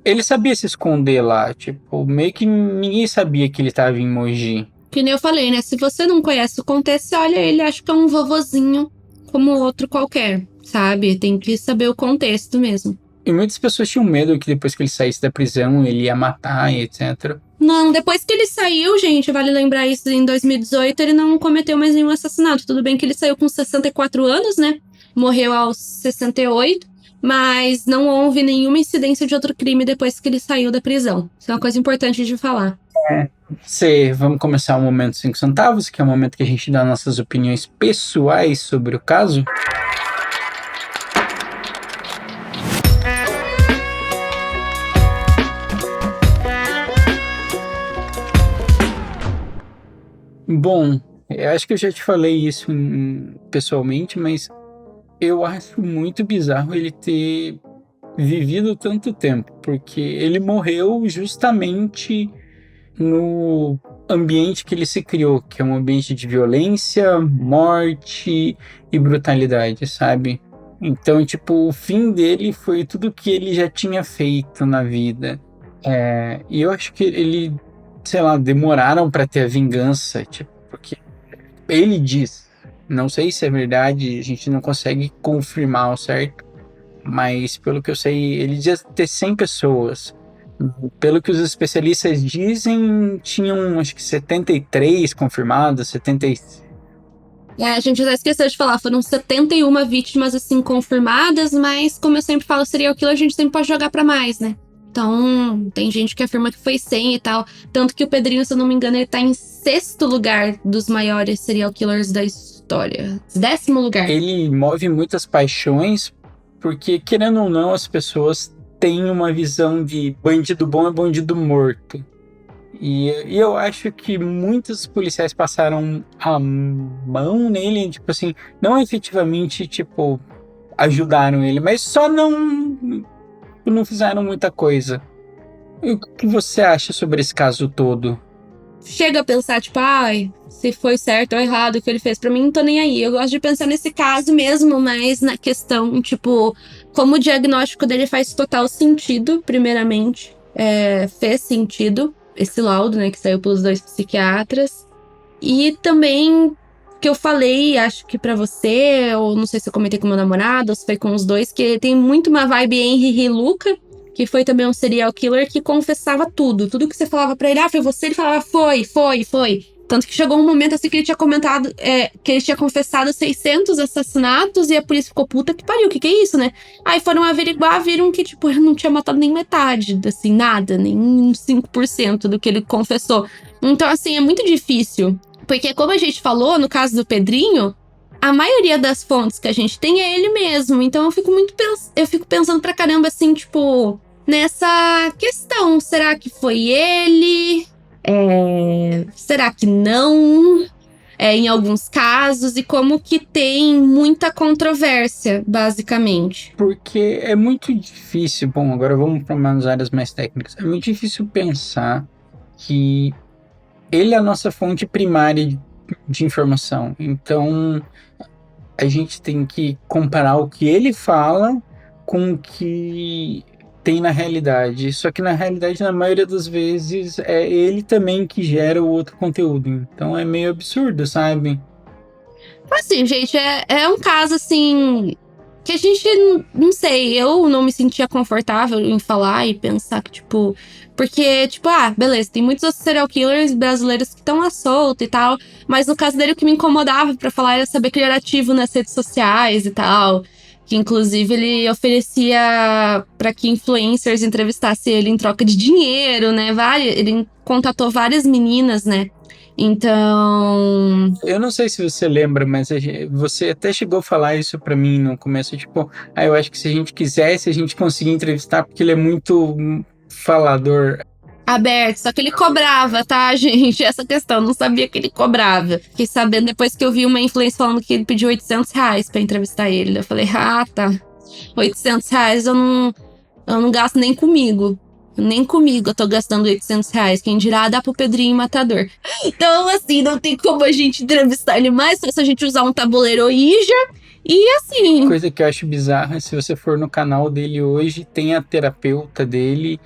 ele sabia se esconder lá, tipo, meio que ninguém sabia que ele tava em Mogi. Que nem eu falei, né? Se você não conhece o contexto, você olha ele, acha que é um vovozinho como outro qualquer, sabe? Tem que saber o contexto mesmo. E muitas pessoas tinham medo que depois que ele saísse da prisão, ele ia matar e etc. Não, depois que ele saiu, gente, vale lembrar isso, em 2018 ele não cometeu mais nenhum assassinato. Tudo bem que ele saiu com 64 anos, né? Morreu aos 68, mas não houve nenhuma incidência de outro crime depois que ele saiu da prisão. Isso é uma coisa importante de falar. Vamos começar o momento 5 centavos, que é o momento que a gente dá nossas opiniões pessoais sobre o caso. Bom, eu acho que eu já te falei isso pessoalmente, mas eu acho muito bizarro ele ter vivido tanto tempo, porque ele morreu justamente no ambiente que ele se criou, que é um ambiente de violência, morte e brutalidade, sabe? Então, tipo, o fim dele foi tudo que ele já tinha feito na vida. E eu acho que ele, sei lá, demoraram pra ter a vingança, tipo, porque ele diz, não sei se é verdade, a gente não consegue confirmar ao certo, mas pelo que eu sei, ele diz ter 100 pessoas. Pelo que os especialistas dizem, tinham acho que 73 confirmados, 76. A gente até esqueceu de falar, foram 71 vítimas, assim, confirmadas, mas como eu sempre falo, serial killer a gente sempre pode jogar pra mais, né? Então, tem gente que afirma que foi 100 e tal. Tanto que o Pedrinho, se eu não me engano, ele tá em 6º lugar dos maiores serial killers da história. 10º lugar. Ele move muitas paixões, porque, querendo ou não, as pessoas têm uma visão de bandido bom é bandido morto. E eu acho que muitos policiais passaram a mão nele, tipo assim, não efetivamente, tipo, ajudaram ele, mas só não fizeram muita coisa. E o que você acha sobre esse caso todo? Chega a pensar, tipo, ai, se foi certo ou errado o que ele fez. Pra mim, não tô nem aí. Eu gosto de pensar nesse caso mesmo, mas na questão, tipo, como o diagnóstico dele faz total sentido, primeiramente. Fez sentido esse laudo, né, que saiu pelos 2 psiquiatras. E também, que eu falei, acho que pra você, ou não sei se eu comentei com meu namorado, ou se foi com os dois, que tem muito uma vibe Henry Luca, que foi também um serial killer que confessava tudo. Tudo que você falava pra ele, foi você, ele falava, foi. Tanto que chegou um momento assim que ele tinha comentado, que ele tinha confessado 600 assassinatos e a polícia ficou, puta que pariu, o que é isso, né? Aí foram averiguar, viram que, tipo, ele não tinha matado nem metade, assim, nada, nem 5% do que ele confessou. Então, assim, é muito difícil. Porque, como a gente falou, no caso do Pedrinho, a maioria das fontes que a gente tem é ele mesmo. Então, eu fico pensando pra caramba, assim, tipo, nessa questão. Será que foi ele? Será que não? Em alguns casos. E como que tem muita controvérsia, basicamente. Porque é muito difícil, bom, agora vamos para umas áreas mais técnicas. É muito difícil pensar que ele é a nossa fonte primária de informação. Então, a gente tem que comparar o que ele fala com o que tem na realidade. Só que na realidade, na maioria das vezes, é ele também que gera o outro conteúdo. Então é meio absurdo, sabe? Assim, gente, é um caso, assim, que a gente, não sei, eu não me sentia confortável em falar e pensar que, tipo... Porque, tipo, beleza, tem muitos outros serial killers brasileiros que estão à solta e tal. Mas no caso dele, o que me incomodava pra falar era saber que ele era ativo nas redes sociais e tal. Que, inclusive, ele oferecia pra que influencers entrevistassem ele em troca de dinheiro, né? Ele contatou várias meninas, né? Então... Eu não sei se você lembra, mas você até chegou a falar isso pra mim no começo. Tipo, eu acho que se a gente quisesse, a gente conseguia entrevistar, porque ele é muito falador. Aberto, só que ele cobrava, tá, gente? Essa questão, eu não sabia que ele cobrava. Fiquei sabendo depois que eu vi uma influência falando que ele pediu R$800 pra entrevistar ele. Eu falei, tá. R$800 eu não gasto nem comigo. Nem comigo eu tô gastando R$800. Quem dirá, dá pro Pedrinho Matador. Então, assim, não tem como a gente entrevistar ele mais, só se a gente usar um tabuleiro Ouija. E assim... Coisa que eu acho bizarra, se você for no canal dele hoje, tem a terapeuta dele,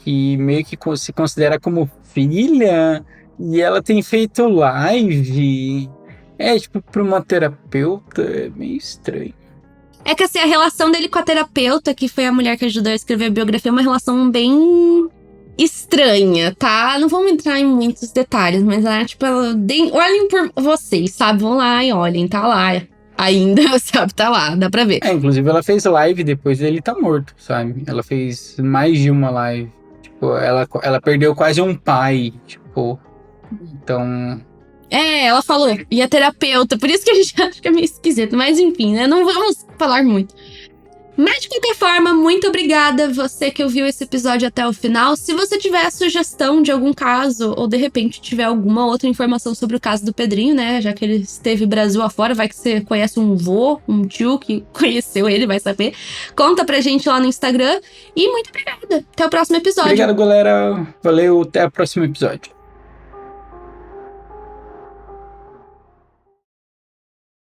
que meio que se considera como filha, e ela tem feito live. Tipo, pra uma terapeuta, é meio estranho. É que assim, a relação dele com a terapeuta, que foi a mulher que ajudou a escrever a biografia, é uma relação bem estranha, tá? Não vamos entrar em muitos detalhes, mas tipo, olhem por vocês, sabe? Vão lá e olhem, tá lá. Ainda, sabe? Tá lá, dá pra ver. Inclusive ela fez live depois dele tá morto, sabe? Ela fez mais de uma live. Tipo, ela perdeu quase um pai, tipo... Então... ela falou. E a terapeuta, por isso que a gente acha que é meio esquisito. Mas enfim, né? Não vamos falar muito. Mas, de qualquer forma, muito obrigada você que ouviu esse episódio até o final. Se você tiver sugestão de algum caso, ou de repente tiver alguma outra informação sobre o caso do Pedrinho, né? Já que ele esteve Brasil afora, vai que você conhece um vô, um tio que conheceu ele, vai saber. Conta pra gente lá no Instagram. E muito obrigada. Até o próximo episódio. Obrigado, galera. Valeu, até o próximo episódio.